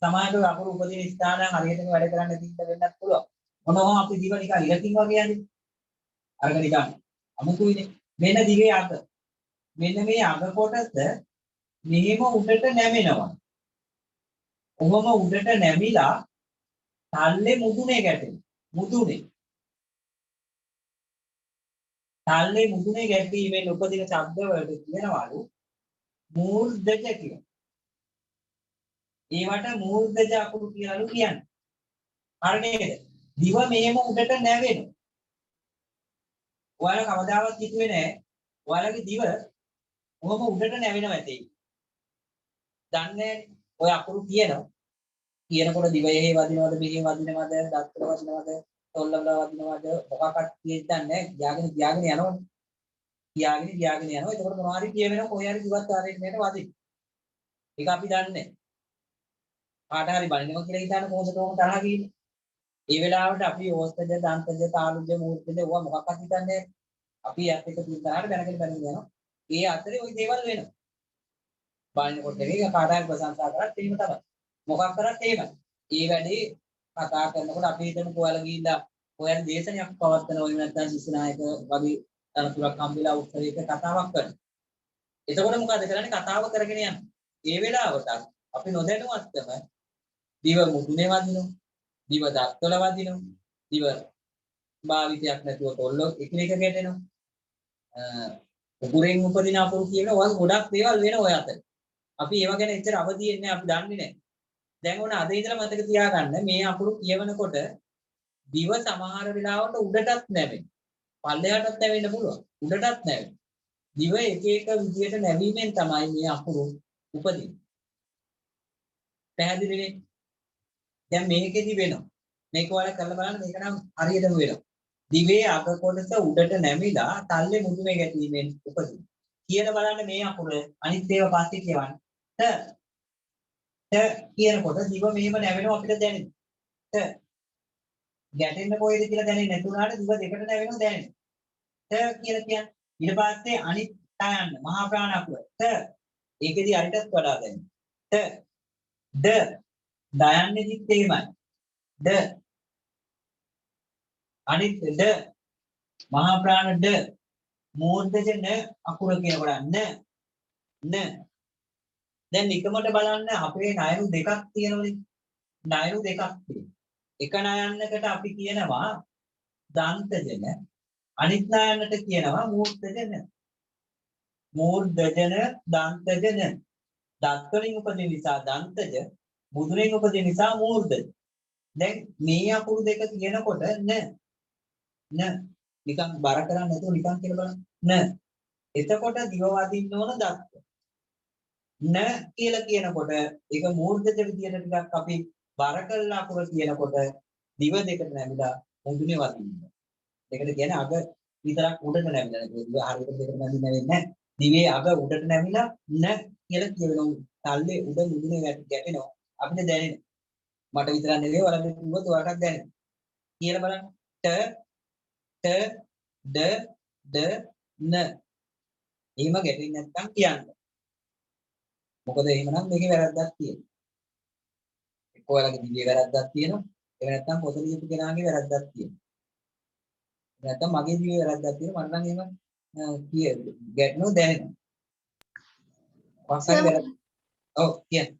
සමාජයේ අකුරු උපදින ස්ථාන හරියටම වැඩ කරන්න දෙන්න වෙන්නත් පුළුවන්. මොනවා අපි දිව නිකන් ඉලකින් වගේ යන්නේ. අරගෙන නිකන් අමුතුයිනේ. මෙන්න දිවේ අග. මෙන්න මේ අග කොටස මෙහෙම උඩට නැමෙනවා. ඔහොම උඩට නැමිලා තල්ලේ මුදුනේ ගැටෙනවා. මුදුනේ. තල්ලේ මුදුනේ ගැටීමෙන් උපදින ශබ්ද වලට කියනවලු මූර්ධජ කියලා. ඒවට මූර්ධජ අකුරු කියලාලු කියන්නේ. හරි නේද? දිව මෙහෙම උඩට නැවෙනවා. ඔයාලා කවදාවත් හිතුවේ නැහැ. ඔයාලගේ දිව කොහොම උඩට නැවෙනව ඇතේ. දන්නේ ඔය අකුරු කියනවා. කියනකොට දිවයේ වදිනවද මෙහි වදිනවද දත්වල වදිනවද තොල්වල වදිනවද මොකක්වත් කියන්නේ නැහැ. ගියාගෙන යනවා. ගියාගෙන යනවා. එතකොට මොනවා හරි කියවෙනවා කොහේ හරි දිවත් ආරෙන්නේට වදින. ඒක අපි දන්නේ. කාට හරි බලනවා කියලා හිතන කොහොමද තරහ ගියේ. ඒ වෙලාවට අපි ඕස්තජ දන්තජ තාලුජ මූර්තජ ඕවා මොකක්වත් හිතන්නේ අපි යත් එක තුන්දාට දැනගෙන යනවා. ඒ අතරේ ওই දේවල් වෙනවා. බලනකොට ඒක කාට හරි ප්‍රශංසා කරත් එහෙම තමයි. මොකක් කරත් එහෙමයි. ඒ වැඩේ කතා කරනකොට අපි හිතමු කොයාලා ගිහිල්ලා කොයන් දේශනයක් පවත්වන ওই නැත්නම් ශිෂ්‍යනායක වගේ තනතුරක් හම්බෙලා උත්සවයක කතාවක් කරනවා. එතකොට මොකද කරන්නේ කතාව කරගෙන යනවා. ඒ වෙලාවට අපි නොදැනුවත්වම දිව මුදුනේ වදිනවා. දිව දත්වල වදිනවා. දිව භාවිතයක් නැතුව තොල්ලෝ එකිනෙක ගැටෙනවා. උගුරෙන් උපදින අපුරු කියන ඔය ගොඩක් දේවල් වෙන ඔය අතර. අපි ඒව ගැන එච්චර අවදි වෙන්නේ අපි දන්නේ නැහැ. දැන් ඕන අද ඉඳලා මතක තියාගන්න මේ අපුරු කියවනකොට දිව සමහර වෙලාවට උඩටත් නැවෙන. පල්ලෙහාටත් නැවෙන්න පුළුවන්. උඩටත් නැවෙන. දිව එක එක විදියට නැවීමෙන් තමයි මේ අපුරු උපදින්නේ. පැහැදිලිනේ? දැන් මේකෙදි වෙනවා. මේක ඔයාලා කරලා බලන්න මේක නම් හරියටම වෙනවා. දිවේ අග කොටස උඩට නැමිලා තල්ලේ මුදුනේ ගැටීමෙන් උපදින. කියලා බලන්න මේ අකුර අනිත් ඒවා පස්සේ කියවන්න. කියනකොට දිව මෙහෙම නැවෙනවා අපිට දැනෙනවා. ගැටෙන්න කොහෙද කියලා දැනෙන්නේ නැතුණාට දිව දෙකට නැවෙනවා දැනෙනවා. කියලා කියන්නේ ඊට පස්සේ අනිත් යන්න මහා ප්‍රාණ අකුර. ඒකෙදි අරිටත් වඩා දැනෙනවා. ද දයන්නේදිත් එහෙමයි. ද අනිත් ද මහා ප්‍රාණ ද මූර්ධජ න අකුර කියනකොට න දැන් නිකමට බලන්න අපේ නයරු දෙකක් තියෙනවනේ. නයරු දෙකක් තියෙනවා. එක නයන්නකට අපි කියනවා දන්තජන අනිත් නයන්නට කියනවා මූර්ධජන. මූර්ධජන දන්තජන. දත් වලින් උපදින නිසා දන්තජ, මුදුනෙන් උපදින නිසා මූර්ධජ. දැන් මේ අකුරු දෙක කියනකොට න නිකන් බර කරන්නේ නැතුව නිකන් කියලා බලන්න. එතකොට දිව වදින්න ඕන දත්ත. න කියලා කියනකොට ඒක මූර්ධජ විදියට ටිකක් අපි බර කළා අකුර කියනකොට දිව දෙකට නැමිලා මුදුනේ වදින්න. ඒකට කියන්නේ අග විතරක් උඩට නැමිලා. දිව හරියට දෙකට නැමිලා නැහැ. දිවේ අග උඩට නැමිලා න කියලා කියනවා. තල්ලේ උඩ මුදුනේ ගැටෙනවා. අපිට දැනෙනවා. මට විතරක් නෙවෙයි ඔයාලට කිව්වොත් ඔයාලටත් දැනෙනවා. කියලා බලන්න. ත ද න. එහෙම ගැටෙන්නේ නැත්නම් කියන්න. මොකද එහෙමනම් මේකේ වැරද්දක් තියෙනවා. එක්ක ඔයාලගේ දිවේ වැරද්දක් තියෙනවා. එහෙම නැත්නම් පොත ලියපු කෙනාගේ වැරද්දක් තියෙනවා. නැත්නම් මගේ දිවේ වැරද්දක් තියෙනවා. මට නම් එහෙම ගැටෙනව දැනෙනවා. ඔව් කියන්න.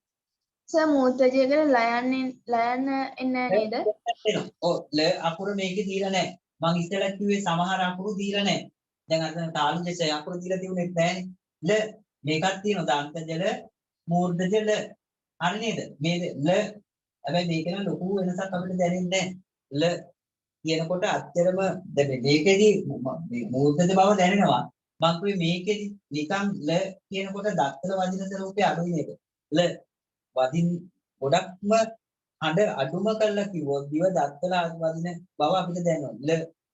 සර් මූර්ධජයකට ලයන්න එන්නේ නේද? ඔව් ල අකුර මේකේ දීලා නැහැ. මං ඉස්සෙල්ලා කිව්වේ සමහර අකුරු දීලා නැහැ. දැන් අර තාලු දෙක අකුරු දීලා තිබුණේ නැහැනේ. ල මේකක් තියෙනවා දන්තජල මූර්ධජල. හරි නේද? මේ ල හැබැයි මේක නම් ලොකු වෙනසක් අපිට දැනෙන්නේ නැහැ. ල කියනකොට අච්චරම දැන් මේකෙදි මේ මූර්ධජ බව දැනෙනවා. මං කිව්වේ මේකෙදි නිකන් ල කියනකොට දත්තල වදින ස්වරූපේ අඩුයි නේද? ල වදින් ගොඩක්ම අඬ අඩුම කරලා කිව්වොත් දිව දත්තල වදින බව අපිට දැනෙනවා. ල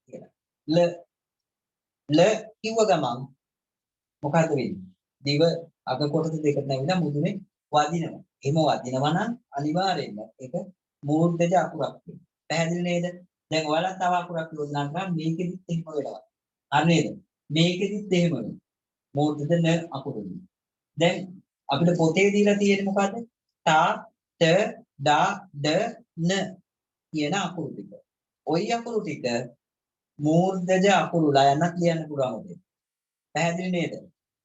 කියලා. ල කිව්ව ගමන් මොකද වෙන්නේ? දිව අග කොටස දෙකට නැවිලා මුදුනේ වදිනවා. එහෙම වදිනවා නම් අනිවාර්යෙන්ම ඒක මූර්ධජ අකුරක් වෙනවා. පැහැදිලි නේද? දැන් ඔයාලා තව අකුරක් යොදනවා නම් මේකෙදිත් එහෙම වෙනවා. හරි නේද? මේකෙදිත් එහෙම වෙනවා. මූර්ධජ න අකුරු. දැන් අපිට පොතේ දීලා තියෙන්නේ මොකද්ද? තා ත දා ද න කියන අකුරු ටික. ওই අකුරු ටික මූර්ධජ අකුරු ලයන්නත් ලියන්න පුළුවන්. පැහැදිලි නේද?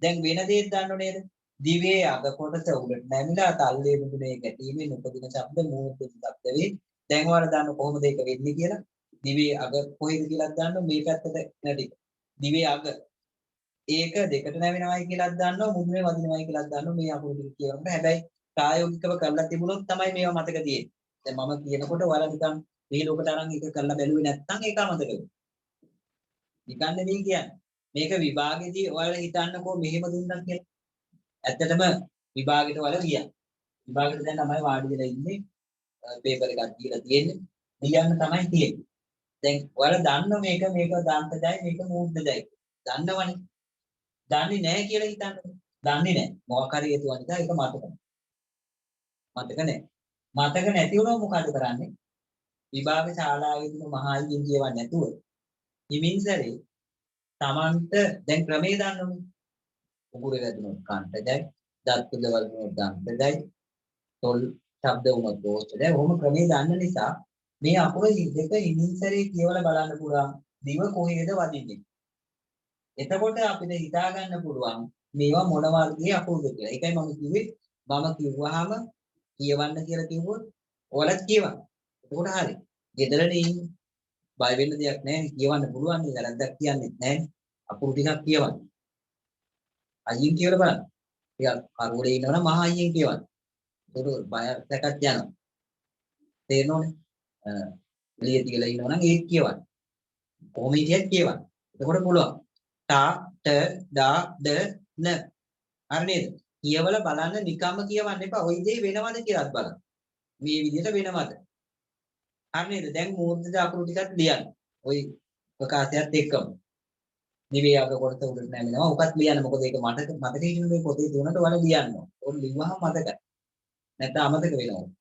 දැන් වෙන දෙයක් දන්නව නේද? දිවේ අග කොටස උඩට නැමිලා තල්ලේ මුදුනේ ගැටීමෙන් උපදින ශබ්ද මූර්ධජ ශබ්ද වේ. දැන් ඔයාලා දන්න කොහොමද ඒක වෙන්නේ කියලා? දිවේ අග කොහෙද කියලා දන්නව මේ පැත්තට නැටි. දිවේ අග ඒක දෙකට නැවෙනවයි කියලා දන්නවා මුදුනේ වදිනවයි කියලා දන්නවා මේ අකුරු ටික කියනකොට. හැබැයි ප්‍රායෝගිකව කරලා තිබුණොත් තමයි මේවා මතක තියෙන්නේ. දැන් මම කියනකොට ඔයාලා නිකන් මේ ලෝකට අරන් එක කරලා බැලුවේ නැත්නම් ඒක අමතක වෙනවා. නිකන් නෙවෙයි කියන්නේ. මේක විභාගෙදී ඔයාලා හිතන්නකෝ මෙහෙම දුන්නා කියලා. ඇත්තටම විභාගෙට ඔයාලා ගියා. විභාගෙට දැන් තමයි වාඩි වෙලා ඉන්නේ. පේපර් එකක් දීලා තියෙන්නේ. ලියන්න තමයි තියෙන්නේ. දැන් ඔයාලා දන්න මේක දාන්තජයි මේක මූර්ධජයි. දන්නවනේ. දන්නේ නැහැ කියලා හිතන්නේ. දන්නේ නැහැ. මොකක් හරි හේතුවක් නිසා ඒක මතක නැහැ. මතක නැහැ. මතක නැති වුණොත් මොකද කරන්නේ? විභාග ශාලාවේදී මහා අයියෙන් කියවන්නේ නැතුව හිමින්සරේ Tamanට දැන් ක්‍රමේ දන්නවනේ. උගුරේ වැදුනොත් කන්ටජයි, දත් පිළ වලුනොත් දන්තජයි, තොල් ශබ්ද වුණොත් දෝෂජයි. ඔහොම ක්‍රමේ දන්න නිසා මේ අකුර දෙක හිමින්සරේ කියවලා බලන්න පුළුවන්. දිව කොහේද වදින්නේ? එතකොට අපිට හිතා ගන්න පුළුවන් මේවා මොන වර්ගයේ අකුරුද කියලා. ඒකයි මම කිව්වේ මම කිව්වහම කියවන්න කියලා කිව්වොත් ඔයාලත් කියවන්න. එතකොට හරි. ගෙදරනේ ඉන්නේ. බය වෙන්න දෙයක් නැහැ. කියවන්න පුළුවන් නේ. වැරද්දක් කියන්නේ නැහැ. අකුරු ටිකක් කියවන්න. අයියෙන් කියලා බලන්න. ටිකක් කරුවලේ ඉන්නවනම් මහා අයියෙන් කියවන්න. ඒක බය දැකක් යනවා. තේරෙනවනේ? එළිය තියලා ඉන්නවනම් ඒක කියවන්න. කොහොම හිටියත් කියවන්න. එතකොට පුළුවන්. තා ට දා ද න. හරි නේද? කියවලා බලන්න නිකම්ම කියවන්න එපා. ওই දේ වෙනවද කියලාත් බලන්න. මේ විදිහට වෙනවද? හරි නේද? දැන් මූර්ධජ අකුරු ටිකක් ලියන්න. ওই ප්‍රකාශයත් එක්කම. දිවේ අග කොටස උඩට නැමෙනවා. ඔකත් ලියන්න. මොකද ඒක මතක හිටින මේ පොතේ දුන්නට ඔයාලා ලියන්න. ඕක ලිව්වහම මතකයි. නැත්නම් අමතක වෙනවද?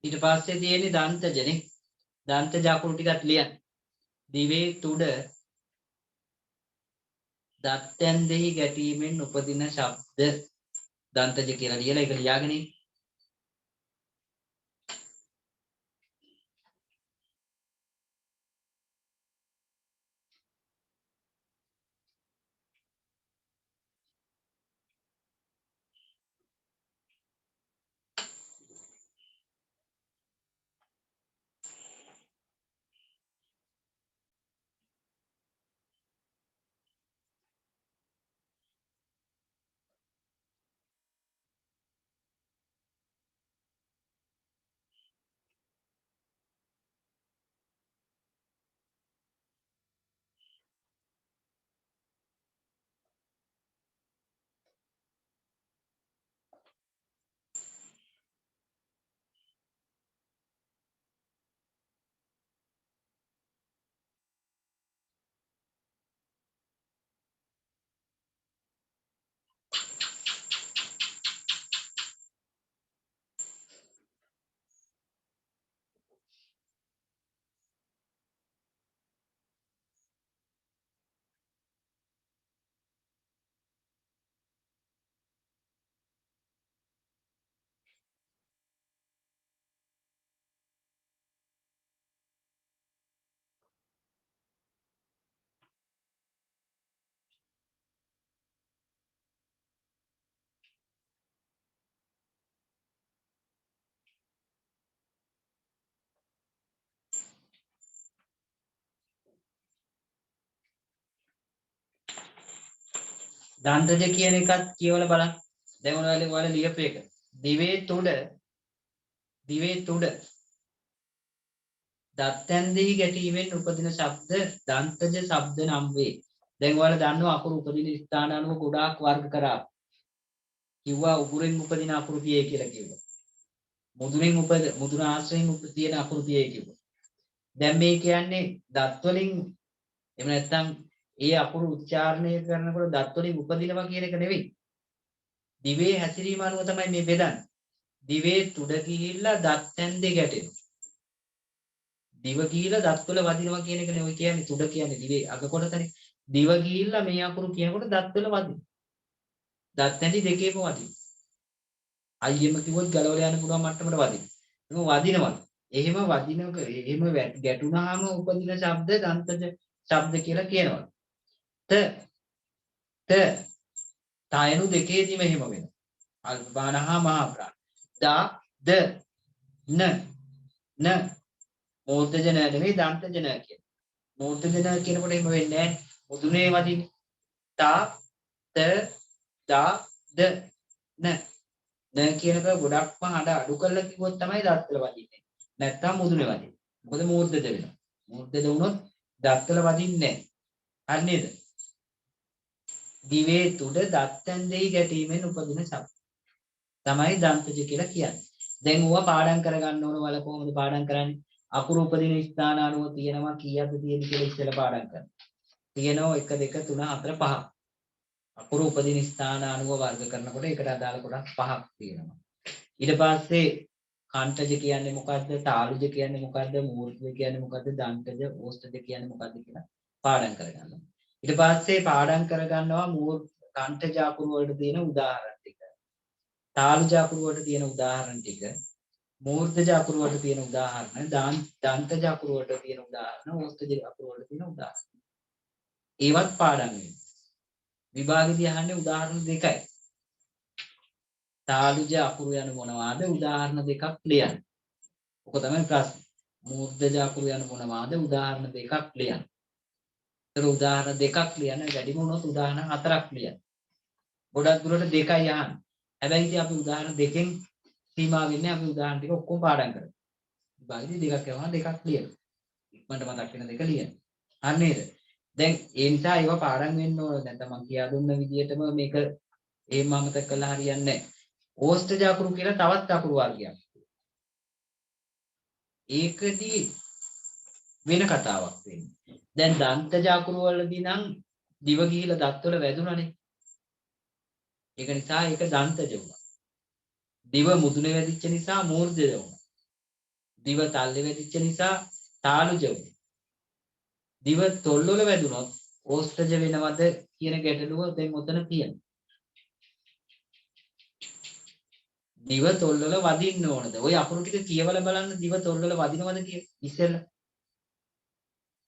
ඊට පස්සේ තියෙන්නේ දන්තජනේ. දන්තජ අකුරු ටිකක් ලියන්න. දිවේ තුඩ දත්තයන් දෙහි ගැටීමෙන් උපදින ශබ්ද දන්තජ කියලා ලියලා ඒක ලියාගෙන ඉන්න. දන්තජ කියන එකත් කියවලා බලන්න. දැන් ඔයාලා ලියපු එක. දිවේ තුඩ දත්තයන් දෙහි ගැටීමෙන් උපදින ශබ්ද දන්තජ ශබ්ද නම් වේ. දැන් ඔයාලා දන්නවා අකුරු උපදින ස්ථාන අනුව ගොඩාක් වර්ග කරා. කිව්වා උගුරෙන් උපදින අකුරු පියේ කියලා කිව්වා. මුදුන ආශ්‍රයෙන් උපදින අකුරු පියේ කිව්වා. දැන් මේ කියන්නේ දත් වලින් එහෙම නැත්නම් ඒ අකුරු උච්චාරණය කරනකොට දත් වලින් උපදිනවා කියන එක නෙවෙයි. දිවේ හැසිරීම අනුව තමයි මේ බෙදන්නේ. දිවේ තුඩ ගිහිල්ලා දත් ඇන්දේ ගැටෙනවා. දිව ගිහිල්ලා දත් වල වදිනවා කියන එක නෙවෙයි කියන්නේ. තුඩ කියන්නේ දිවේ අග කොටසනේ. දිව ගිහිල්ලා මේ අකුරු කියනකොට දත් වල වදිනවා. දත් ඇන්දි දෙකේම වදිනවා. අයියෙම කිව්වොත් ගලවලා යන්න පුළුවන් මට්ටමට වදිනවා. එහෙම ගැටුණාම උපදින ශබ්ද දන්තජ ශබ්ද කියලා කියනවා. තයනු දෙකේදීම එහෙම වෙනවා. අල්පානහා මහා ප්‍රාණ. ද න මූර්ධජ න නෙමෙයි දන්තජ න කියන. මූර්ධජ න කියනකොට එහෙම වෙන්නේ නැහැ. මුදුනේ වදින්නේ. තා ත දා ද න න කියනක ගොඩක්ම හඬ අඩු කරලා කිව්වොත් තමයි දත්වල වදින්නේ. නැත්තම් මුදුනේ වදින්නේ. මොකද මූර්ධජ වෙනවා. මූර්ධජ වුණොත් දත්වල වදින්නේ නැහැ. හරි නේද? දිවේ තුඩ දත්තෙන් දෙයි ගැටීමෙන් උපදින ශබ්ද තමයි දන්තජ කියලා කියන්නේ. දැන් ඕවා පාඩම් කරගන්න ඕන වල කොහොමද පාඩම් කරන්නේ? අකුරු උපදින ස්ථාන අනුව තියෙනවා කීයක්ද තියෙන්නේ කියලා ඉස්සෙල්ලා පාඩම් කරනවා. තියෙනවා 1 2 3 4 5. අකුරු උපදින ස්ථාන අනුව වර්ග කරනකොට ඒකට අදාළ කොටස් 5ක් තියෙනවා. ඊට පස්සේ කාන්තජ කියන්නේ මොකද්ද? තාලුජ කියන්නේ මොකද්ද? මූර්ධජ කියන්නේ මොකද්ද? දන්තජ, ඕෂ්ඨජ කියන්නේ මොකද්ද කියලා පාඩම් කරගන්නවා. ඊට පස්සේ පාඩම් කරගන්නවා කාන්තජ අකුරු වලට තියෙන උදාහරණ ටික. තාලුජ අකුරු වලට තියෙන උදාහරණ ටික. මූර්ධජ අකුරු වලට තියෙන උදාහරණ, දන්තජ අකුරු වලට තියෙන උදාහරණ, ඕෂ්ඨජ අකුරු වලට තියෙන උදාහරණ. ඒවත් පාඩම් වෙනවා. විභාගෙදී අහන්නේ උදාහරණ දෙකයි. තාලුජ අකුරු යන මොනවාද? උදාහරණ දෙකක් ලියන්න. ඔක තමයි ප්‍රශ්න. මූර්ධජ අකුරු යන මොනවාද? උදාහරණ දෙකක් ලියන්න. ඒතර උදාහරණ දෙකක් ලියන්න වැඩිම වුණොත් උදාහරණ හතරක් ලියන්න. ගොඩක් දුරට දෙකයි අහන්නේ. හැබැයි ඉතින් අපි උදාහරණ දෙකෙන් සීමා වෙන්නේ අපි උදාහරණ ටික ඔක්කොම පාඩම් කරමු. විභාගෙදී දෙකක් යවනවා දෙකක් ලියන්න. ඉක්මනට මතක් වෙන දෙක ලියන්න. හරි නේද? දැන් ඒ නිසා ඒවා පාඩම් වෙන්න ඕන. දැන් තමන් කියා දුන්න විදිහටම මේක එහෙම අමතක කළා හරියන්නේ නැහැ. ඕෂ්ඨජ අකුරු කියලා තවත් අකුරු වර්ගයක්. ඒකදී වෙන කතාවක් වෙන්නේ. දැන් දන්තජ අකුරු වලදී නම් දිව ගිහිලා දත්වල වැදුනනේ. ඒක නිසා ඒක දන්තජ වුණා. දිව මුදුනේ වැදිච්ච නිසා මූර්ධජ වුණා. දිව තල්ලේ වැදිච්ච නිසා තාලුජ වුණා. දිව තොල්වල වැදුනොත් ඕෂ්ඨජ වෙනවද කියන ගැටලුව දැන් ඔතන තියෙනවා. දිව තොල්වල වදින්න ඕනද? ওই අකුරු ටික කියවලා බලන්න දිව තොල්වල වදිනවද කියලා. ඉස්සෙල්ලා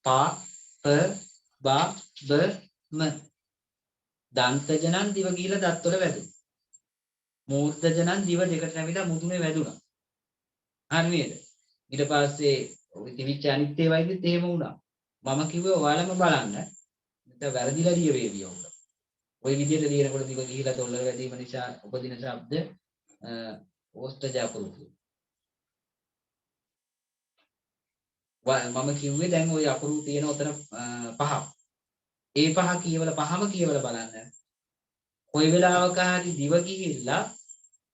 පා ප බා බ ම දන්තජ නම් දිව ගිහිලා දත්වල වැදුණා. මූර්ධජ නම් දිව දෙකට නැමිලා මුදුනේ වැදුණා. හරි නේද? ඊට පස්සේ ඔය තිවිච්ච අනිත් ඒවායිදිත් එහෙම වුණා. මම කිව්වේ ඔයාලම බලන්න. නැත්නම් වැරදිලා ලියවේවි ඔන්න. ওই විදිහට ලියනකොට දිව ගිහිලා තොල්වල වැදීම නිසා උපදින ශබ්ද ඕෂ්ඨජ අකුරු. මම කිව්වේ දැන් ওই අකුරු තියෙන උතන පහක්. ඒ පහ කියවලා පහම කියවලා බලන්න. කොයි වෙලාවක හරි දිව ගිහිල්ලා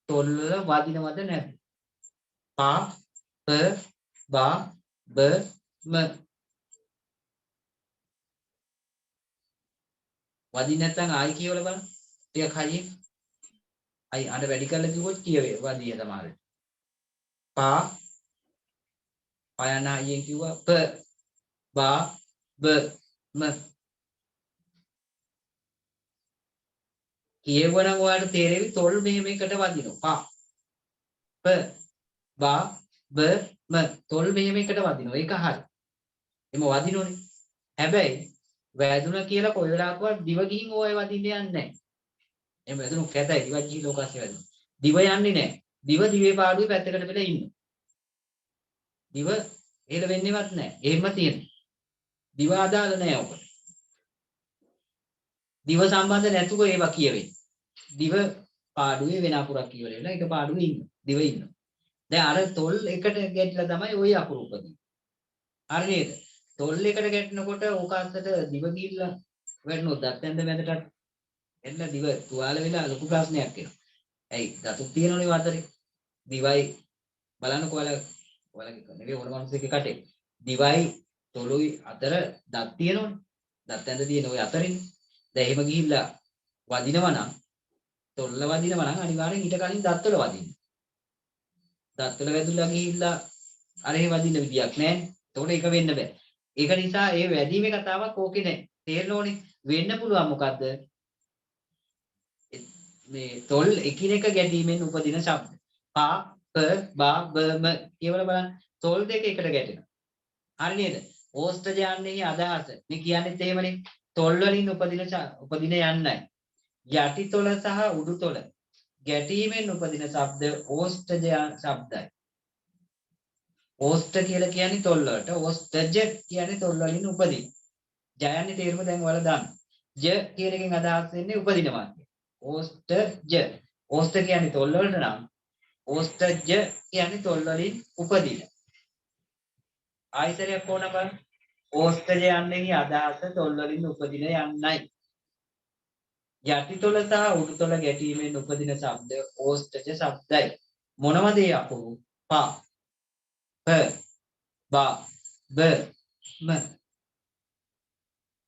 තොල්වල වදිනවද නැද්ද? පා ප බා බ ම වදින්න නැත්නම් ආයි කියවලා බලන්න. ටිකක් හයියෙන්. අයි අර වැඩි කරලා කිව්වොත් කියවේ වදිය තමයි. පා පයන හයියෙන් කිව්වා ප බා බ ම කියවනම් ඔයාලට තේරෙවි තොල් මෙහෙම එකට වදිනවා. පා ප බා බ ම තොල් මෙහෙම එකට වදිනවා. ඒක හරි. එම වදිනෝනේ. හැබැයි වැදුනා කියලා කොයි වෙලාවකවත් දිව ගිහින් ඕය වදින්න යන්නේ නැහැ. එහෙම වැදුණු කැතයි දිව ගිහින් ලෝකස්සේ වැදුණා. දිව යන්නේ නැහැ. දිව දිවේ පාඩුවේ පැත්තකට වෙලා ඉන්නවා. දිව එහෙල වෙන්නේවත් නැහැ. එහෙම තියෙනවා. දිව අදාළ නැහැ ඔකට. දිව සම්බන්ධ නැතුව ඒවා කියවෙන්නේ. දිව පාඩුවේ වෙන අකුරක් කියවලා ඒක පාඩුවේ ඉන්න. දිව ඉන්නවා. දැන් අර තොල් එකට ගැටලා තමයි ওই අකුරු උපදින්නේ. හරි නේද? තොල් එකට ගැටෙනකොට ඕක අස්සට දිව ගිහිල්ලා වැටෙනොත් දත්යන්ද මැදට එන්න දිව තුවාල වෙලා ලොකු ප්‍රශ්නයක් එනවා. ඇයි? දතුක් තියෙනවනේ වතරේ. දිවයි බලන්න ඔයාලගේ නෙවෙයි ඕන මිනිස්සුගේ කටේ. දිවයි තොලුයි අතර දත් තියෙනවනේ. දත්යන්ද තියෙන ওই අතරින්. දැන් එහෙම ගිහිල්ලා වදිනවා නම් තොල්ල වදිනවා නම් අනිවාර්යෙන් ඊට කලින් දත්වල වදින්න. දත්වල වැදුලා ගිහිල්ලා අර එහෙ වදින්න විදියක් නැහැ. එතකොට ඒක වෙන්න බෑ. ඒක නිසා ඒ වැඩිමේ කතාවක් ඕකේ නැහැ. තේරෙන්න ඕනේ. වෙන්න පුළුවන් මොකද්ද? මේ තොල් එකිනෙක ගැටීමෙන් උපදින ශබ්ද. පා ප බා බ ම කියවලා බලන්න. තොල් දෙක එකට ගැටෙනවා. හරි නේද? ඕෂ්ඨජ යන්නේ අදහස. මේ කියන්නේත් එහෙමනේ. තොල් වලින් උපදින යන්නයි. යටි තොල සහ උඩු තොල ගැටීමෙන් උපදින ශබ්ද ඕෂ්ඨජ ශබ්දයි. ඕස්ත කියලා කියන්නේ තොල් වලට. ඕස්තජ කියන්නේ තොල් වලින් උපදින. ජයන්නේ තේරුම දැන් ඔයාලා දන්න. ජ කියන එකෙන් අදහස් වෙන්නේ උපදිනවා කියන. ඕස්තජ. ඕස්ත කියන්නේ තොල් වලට නම් ඕස්තජ කියන්නේ තොල් වලින් උපදින. ආයතරයක් ඕන බලන්න. ඕස්තජ යන්නේ අදහස තොල් වලින් උපදින යන්නයි. යටිතොල සහ උඩුතොල ගැටීමෙන් උපදින ශබ්දය ඕස්තජ ශබ්දයි. මොනවද ඒ අකුරු? ප, ප, බ, බ, ම.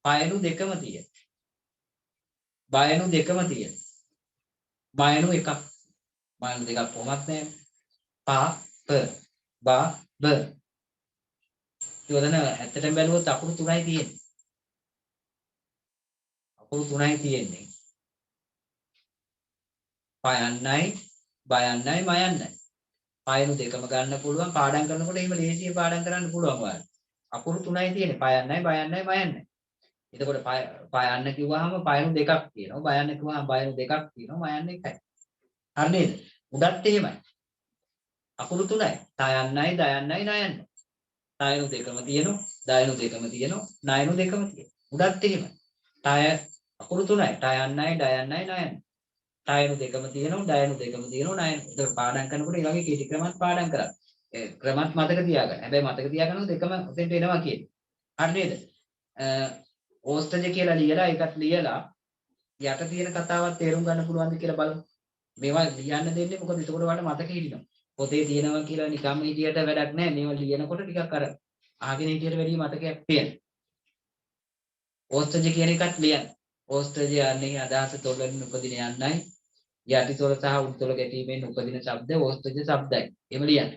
පයනු දෙකම තියෙන. බයනු දෙකම තියෙන. බයනු එකක්. බයනු දෙකක් කොහොමත් නැහැ. ප, ප, බ, බ. යොදන ඇත්තටම බැලුවොත් අකුරු තුනයි තියෙන්නේ. අකුරු තුනයි තියෙන්නේ. පයන්නයි, බයන්නයි, මයන්නයි. පයනු දෙකම ගන්න පුළුවන්. පාඩම් කරනකොට එහෙම ලේසියෙන් පාඩම් කරන්න පුළුවන් ඔයාලට. අකුරු තුනයි තියෙන්නේ. පයන්නයි, බයන්නයි, මයන්නයි. එතකොට පයන්න කිව්වහම පයනු දෙකක් තියෙනවා. බයන්න කිව්වහම බයනු දෙකක් තියෙනවා. මයන්න එකයි. හරි නේද? උඩත් එහෙමයි. අකුරු තුනයි. තයන්නයි, දයන්නයි, නයන්නයි. තයනු දෙකම තියෙනවා. දයනු දෙකම තියෙනවා. නයනු දෙකම තියෙනවා. උඩත් එහෙමයි. තය අකුරු තුනයි. තයන්නයි, දයන්නයි, නයන්නයි. තයනු දෙකම තියෙනවා. දයනු දෙකම තියෙනවා. නයනු. ඒක පාඩම් කරනකොට ඒ වගේ කීටි ක්‍රමත් පාඩම් කරා. ඒ ක්‍රමත් මතක තියාගන්න. හැබැයි මතක තියාගන්නකොට දෙකම උතෙන්ට එනවා කියන්නේ. හරි නේද? ඕස්තජ කියලා ලියලා ඒකත් ලියලා යට තියෙන කතාවත් තේරුම් ගන්න පුළුවන්ද කියලා බලමු. මේවා ලියන්න දෙන්නේ මොකද එතකොට ඔයාලට මතක හිටිනවා. පොතේ තියෙනවා කියලා නිකම්ම හිතියට වැඩක් නැහැ. මේවා ලියනකොට ටිකක් අර ආගෙන හිටියට වැඩි මතකයක් තියෙනවා. ඕස්තජ කියන එකත් ලියන්න. ඕස්තජ යන්නේ අදහස තොලෙන් උපදින යන්නයි. යටිතොල සහ උඩුතොල ගැටීමෙන් උපදින ශබ්ද ඕස්තජ ශබ්දයි. එහෙම ලියන්න.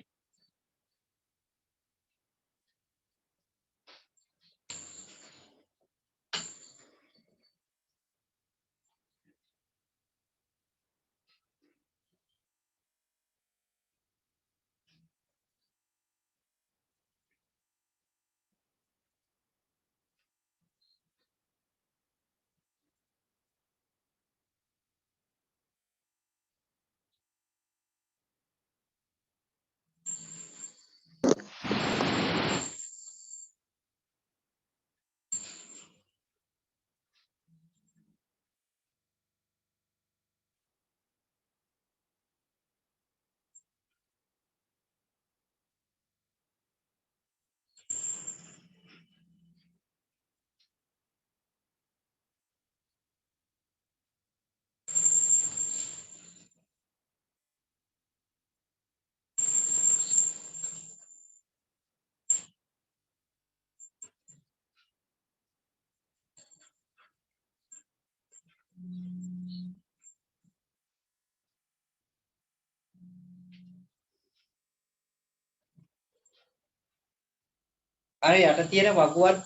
හරි යට තියෙන වගුවත්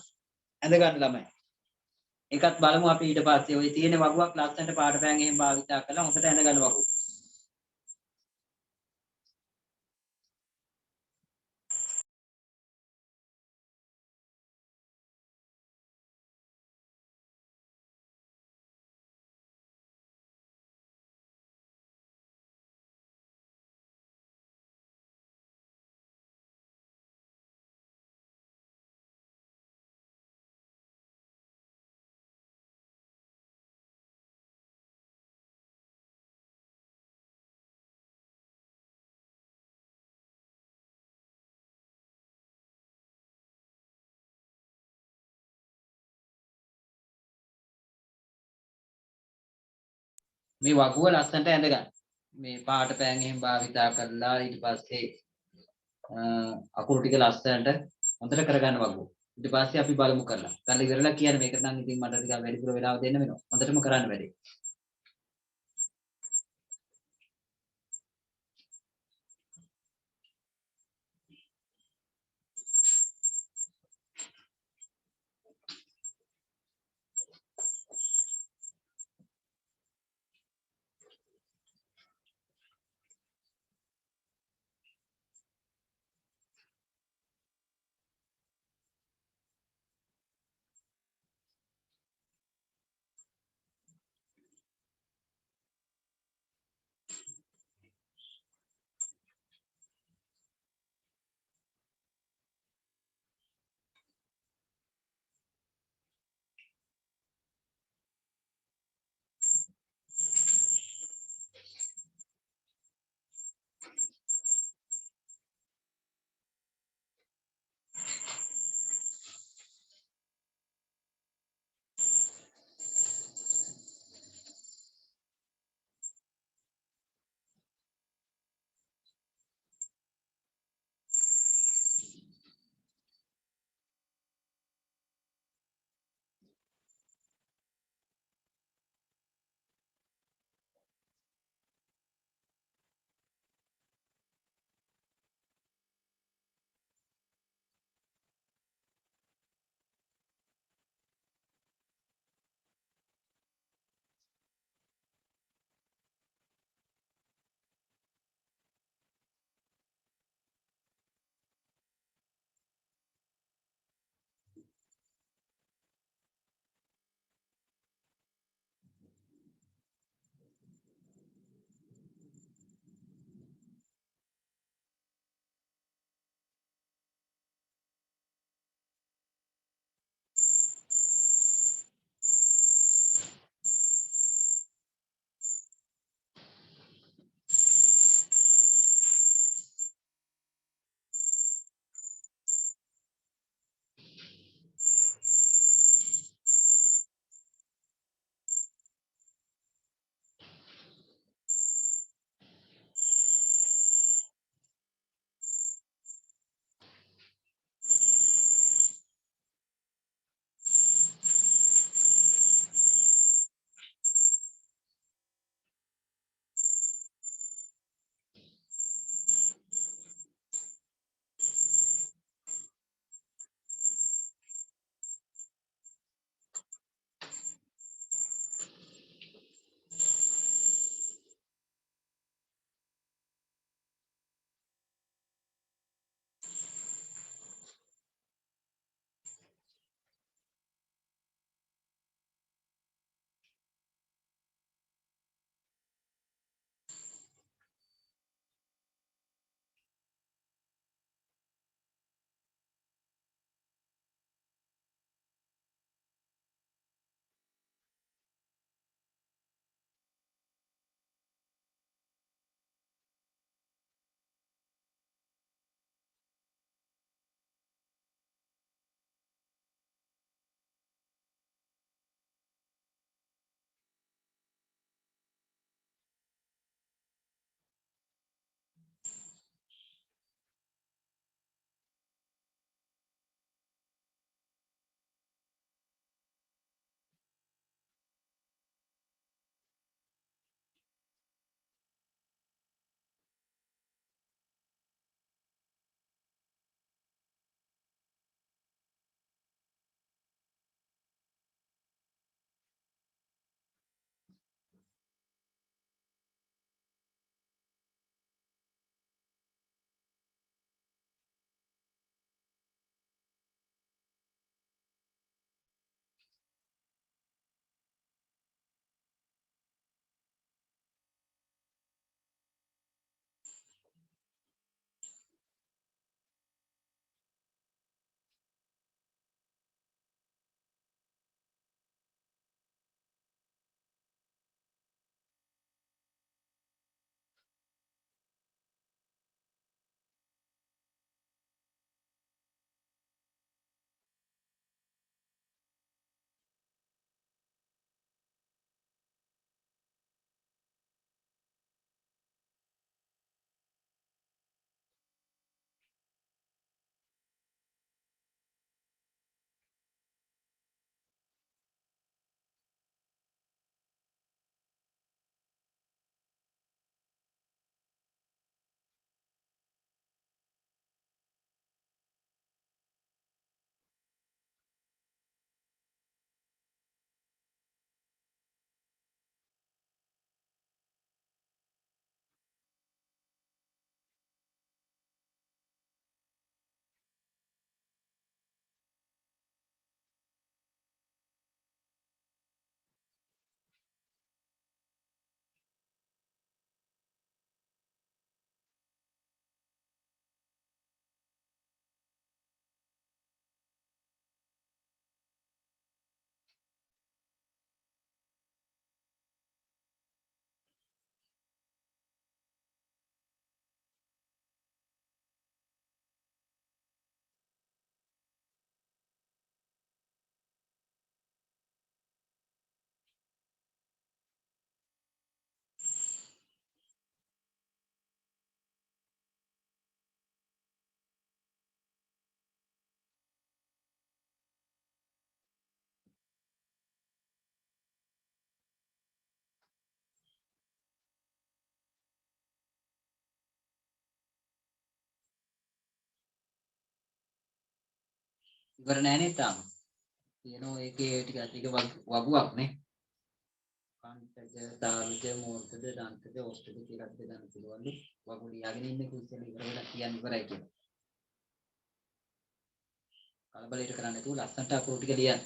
ඇඳ ගන්න ළමයි. ඒකත් බලමු අපි ඊට පස්සේ. ওই තියෙන වගුවක් ලස්සනට පාට පෑන් එහෙම භාවිතා කරලා හොඳට ඇඳ ගන්න වගුව. මේ වගුව ලස්සනට ඇඳ ගන්න. මේ පාට පෑන් එහෙම භාවිතා කරලා ඊට පස්සේ අකුරු ටික ලස්සනට හොඳට කරගන්න වගුව. ඊට පස්සේ අපි බලමු කරලා. කරලා ඉවරලා කියන්නේ මේක නම් ඉතින් මට ටිකක් වැඩිපුර වෙලාව දෙන්න වෙනවා. හොඳටම කරන්න වැඩේ. ඉවර නෑනේ තාම. තියෙනවා ඒකේ ටික වගුවක් නේ. කාන්තජ, තාරුජ, මූර්තජ, දන්තජ, ඕෂ්ඨජ කියලා බෙදන්න පුළුවන්. වගු ලියාගෙන ඉන්නේ කුස්සිය ඉවර වෙලා කියන්න ඉවරයි කියලා. කලබලයට කරන්නේ නැතුව ලස්සනට අකුරු ටික ලියන්න.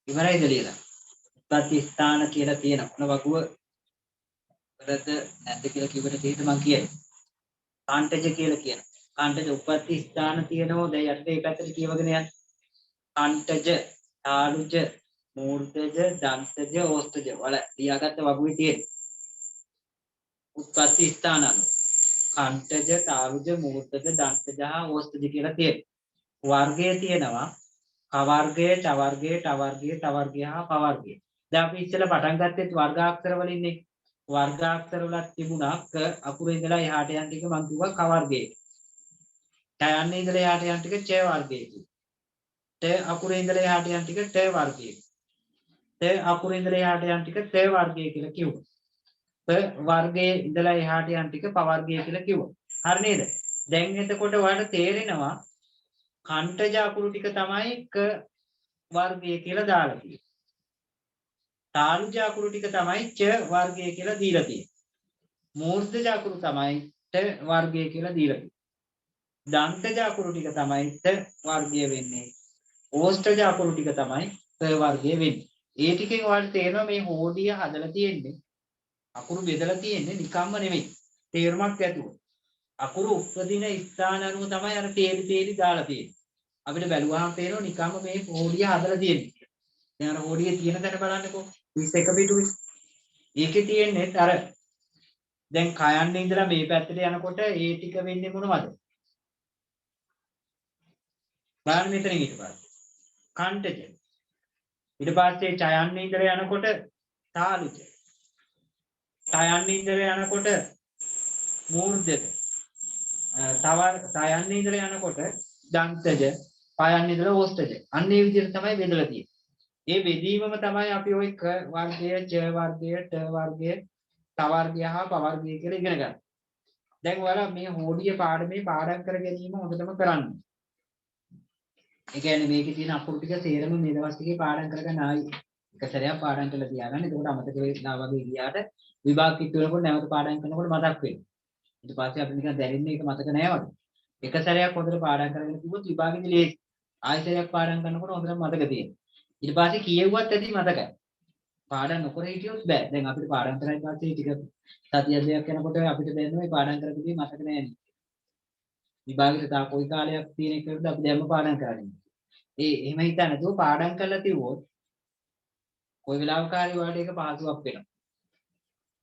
ඉවරයිද ලියලා? උත්පත්ති ස්ථාන කියලා තියෙන මොන වගුව වලද නැද්ද කියලා කිව්වට තේරෙද මං කියන්නේ. කාන්ටජ කියලා කියන. කාන්ටජ උත්පත්ති ස්ථාන තියෙනවා. දැන් යට ඒ පැත්තට කියවගෙන යන්න. කාන්ටජ, තාලුජ, මූර්තජ, දන්තජ, ඕස්තජ වල ලියාගත්ත වගුවේ තියෙන උත්පත්ති ස්ථාන අනුව. කණ්ඨජ, තාලුජ, මූර්තජ, දන්තජ හා ඕස්තජ කියලා තියෙනවා. වර්ගයේ තියෙනවා ක වර්ගය, ච වර්ගය, ට වර්ගය, ත වර්ගය හා ප වර්ගය. දැන් අපි ඉස්සෙල්ලා පටන් ගත්තේ වර්ගාක්ෂර වලින්නේ. වර්ගාක්ෂර වල තිබුණා ක අකුරේ ඉඳලා එහාට යන ටික මම කිව්වා ක වර්ගයේ. ට යන්නේ ඉඳලා එහාට යන ටික ච වර්ගයේ. ට අකුරේ ඉඳලා එහාට යන ටික ට වර්ගයේ. ට අකුරේ ඉඳලා එහාට යන ටික ත වර්ගයේ කියලා කිව්වා. ප වර්ගයේ ඉඳලා එහාට යන ටික ප වර්ගයේ කියලා කිව්වා. හරි නේද? දැන් එතකොට ඔයාලට තේරෙනවා කණ්ඨජ අකුරු ටික තමයි ක වර්ගය කියලා දාලා තියෙන්නේ. තාලුජ අකුරු ටික තමයි ච වර්ගය කියලා දීලා තියෙන්නේ. මූර්ධජ අකුරු තමයි ට වර්ගය කියලා දීලා තියෙන්නේ. දන්තජ අකුරු ටික තමයි ත වර්ගය වෙන්නේ. ඕෂ්ඨජ අකුරු ටික තමයි ත වර්ගය වෙන්නේ. ඒ ටිකෙන් ඔයාලට තේරෙනවා මේ හෝඩිය හදලා තියෙන්නේ අකුරු බෙදලා තියෙන්නේ නිකම්ම නෙමෙයි. තේරුමක් ඇතුව. අකුරු උපදින ස්ථාන අනුව තමයි අර තේරි දාලා තියෙන්නේ. අපිට බැලුවාම පේනවා නිකම්ම මේ හෝඩිය හදලා තියෙන්නේ. දැන් අර හෝඩියේ තියෙන තැන බලන්නකෝ. 21 පිටුවේ. ඒකේ තියෙන්නේ අර දැන් කයන්නේ ඉඳලා මේ පැත්තට යනකොට ඒ ටික වෙන්නේ මොනවද? බලන්න මෙතනින් ඊට පස්සේ. කණ්ඨජ. ඊට පස්සේ ඡයන්නේ ඉඳලා යනකොට තාලුජ. ඡයන්නේ ඉඳලා යනකොට මූර්ධජ. ඡයන්නේ ඉඳලා යනකොට දන්තජ. පයන්නේ ඉඳලා ඕෂ්ඨජ. අන්න ඒ විදිහට තමයි බෙදලා තියෙන්නේ. ඒ බෙදීමම තමයි අපි ওই ක වර්ගය, ච වර්ගය, ට වර්ගය, ත වර්ගය හා ප වර්ගය කියලා ඉගෙන ගන්න. දැන් ඔයාලා මේ හෝඩිය පාඩමේ පාඩම් කර ගැනීම හොඳටම කරන්න. ඒ කියන්නේ මේකේ තියෙන අකුරු ටික සේරම මේ දවස් ටිකේ පාඩම් කරගන්න ආයි එක සැරයක් පාඩම් කරලා තියාගන්න. එතකොට අමතක වෙලා වගේ ගියාට විභාග කිට්ටු වෙනකොට නැවත පාඩම් කරනකොට මතක් වෙනවා. ඊට පස්සේ අපිට නිකන් දැනෙන්නේ ඒක මතක නෑ වගේ. එක සැරයක් හොඳට පාඩම් කරගෙන තිබුණොත් විභාගෙදී ලේසි. ආයෙ සැරයක් පාඩම් කරනකොට හොඳට මතක තියෙනවා. ඊට පස්සේ කියෙව්වත් ඇති මතකයි. පාඩම් නොකර හිටියොත් බෑ. දැන් අපිට පාඩම් කරලා ඊපස්සේ ටික සතිය දෙකක් යනකොට අපිට දැනෙනවා මේ පාඩම් කරපුදී මතක නෑ නේ. විභාගෙට තා කොයි කාලයක් තියෙන එකද අපි දැම්ම පාඩම් කරන්නේ. එහෙම හිතන්නේ නැතුව පාඩම් කරලා තියුවොත් කොයි වෙලාවක හරි ඔයාලට ඒක පහසුවක් වෙනවා.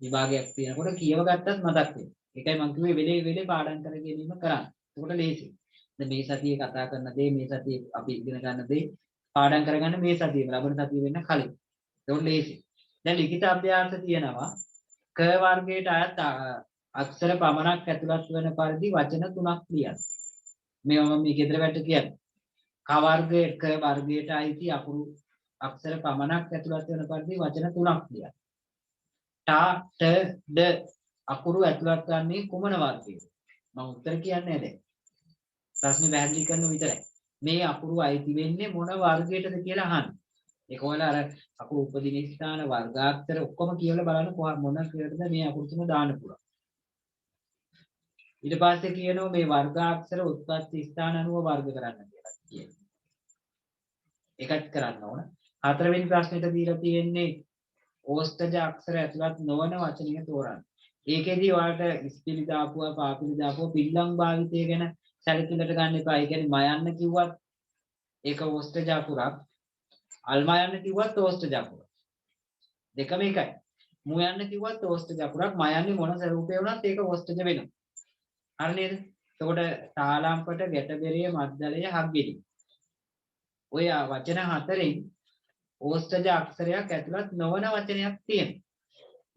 විභාගයක් තියෙනකොට කියව ගත්තත් මතක් වෙනවා. ඒකයි මම කිව්වේ වෙලේ පාඩම් කර ගැනීම කරන්න. එතකොට ලේසියි. දැන් මේ සතියේ කතා කරන දේ මේ සතියේ අපි ඉගෙන ගන්න දේ පාඩම් කරගන්න මේ සතියේ ලබන සතිය වෙන්න කලින්. එතකොට ලේසියි. දැන් ලිඛිත අභ්‍යාස තියෙනවා ක වර්ගයට අයත් අක්ෂර පමණක් ඇතුළත් වන පරිදි වචන 3ක් ලියන්න. මේවා මම මේ ගෙදර වැඩ කියන්නේ. ක වර්ගයේ ක වර්ගයට අයිති අකුරු අක්ෂර පමණක් ඇතුළත් වන පරිදි වචන 3ක් ලියන්න. ට ට ඩ අකුරු ඇතුළත් වන්නේ කුමන වර්ගයේද? මම උත්තර කියන්නේ නැහැ දැන්. ප්‍රශ්නේ පැහැදිලි කරන විතරයි. මේ අකුරු අයිති වෙන්නේ මොන වර්ගයටද කියලා අහන්න. ඒක ඔයාලා අර අකුරු උපදින ස්ථාන වර්ගාක්ෂර ඔක්කොම කියවලා බලන්න මොන ක්‍රියටද මේ අකුරු තුන දාන්න පුළුවන්. ඊට පස්සේ කියනවා මේ වර්ගාක්ෂර උත්පත්ති ස්ථාන අනුව වර්ග කරන්න කියලා කියනවා. ඒකත් කරන්න ඕන. හතරවෙනි ප්‍රශ්නෙට දීලා තියෙන්නේ ඕස්ඨජ අක්ෂර ඇතුළත් නොවන වචනය තෝරන්න. ඒකෙදි ඔයාලට ඉස්පිලි දාපුවා පාපිලි දාපුවා පිල්ලම් භාවිතය ගැන සැලකිල්ලට ගන්න එපා. ඒ කියන්නේ මයන්න කිව්වත් ඒක ඕස්ඨජ අකුරක්. අල්මයන්න කිව්වත් ඕස්ඨජ අකුරක්. දෙකම එකයි. මු යන්න කිව්වත් ඕස්ඨජ අකුරක්. මයන්නේ මොන ස්වරූපේ වුණත් ඒක ඕස්ඨජ වෙනවා. හරි නේද? එතකොට තාලම්පට ගැටබෙරිය මද්දලය හග්ගෙඩි. ඔය වචන හතරෙන් ඕස්ඨජ අක්ෂරයක් ඇතුළත් නොවන වචනයක් තියෙනවා.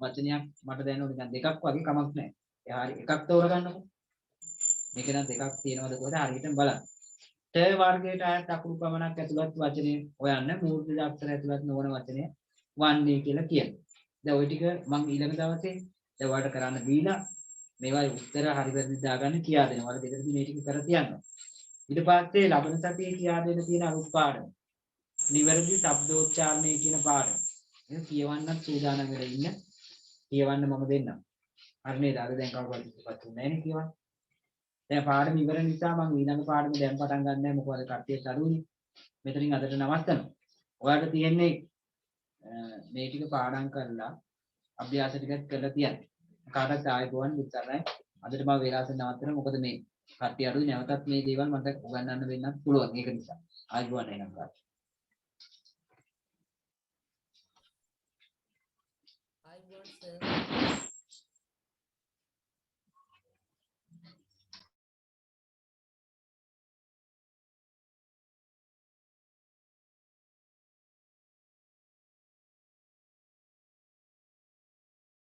වචනයක් මට දැනෙනවා නිකන් දෙකක් වගේ කමක් නැහැ. ඒ හරි එකක් තෝරගන්නකො. මේක නම් දෙකක් තියෙනවද කොහෙද හරියටම බලන්න. ට වර්ගයට අයත් අකුරු පමණක් ඇතුළත් වචනේ හොයන්න මූර්ධජ අක්ෂර ඇතුළත් නොවන වචනය වන්නේ කියලා කියනවා. දැන් ওই ටික මම ඊළඟ දවසේ දැන් ඔයාලට කරන්න දීලා මේවා උත්තර හරි වැරදි දාගන්න කියා දෙනවා. ඔයාලා දෙකදී මේ ටික කර තියන්න. ඊට පස්සේ ලබන සතියේ කියා දෙන්න තියෙන අලුත් පාඩම. නිවැරදි ශබ්දෝච්චාරණය කියන පාඩම. ඒක කියවන්නත් සූදානම් වෙලා ඉන්න. කියවන්න මම දෙන්නම්. හරි නේද? අද දැන් කවුරුත් ඉස්සපත් උන්නේ නැහැ නේ කියවන්න. දැන් පාඩම ඉවර නිසා මම ඊළඟ පාඩම දැන් පටන් ගන්න නැහැ. මොකද කට්ටිය සරුනේ. මෙතනින් අදට නවත්තනවා. ඔයාලට තියෙන්නේ මේ ටික පාඩම් කරලා අභ්‍යාස ටිකක් කරලා තියන්න. කාටත් ආයෙත් විතරයි. අදට මම වේලාසෙන් නවත්තනවා. මොකද මේ කට්ටිය අරුයි නැවතත් මේ දේවල් මට උගන්වන්න වෙන්නත් පුළුවන්. ඒක නිසා. ආයෙත් එනම් කාට. I want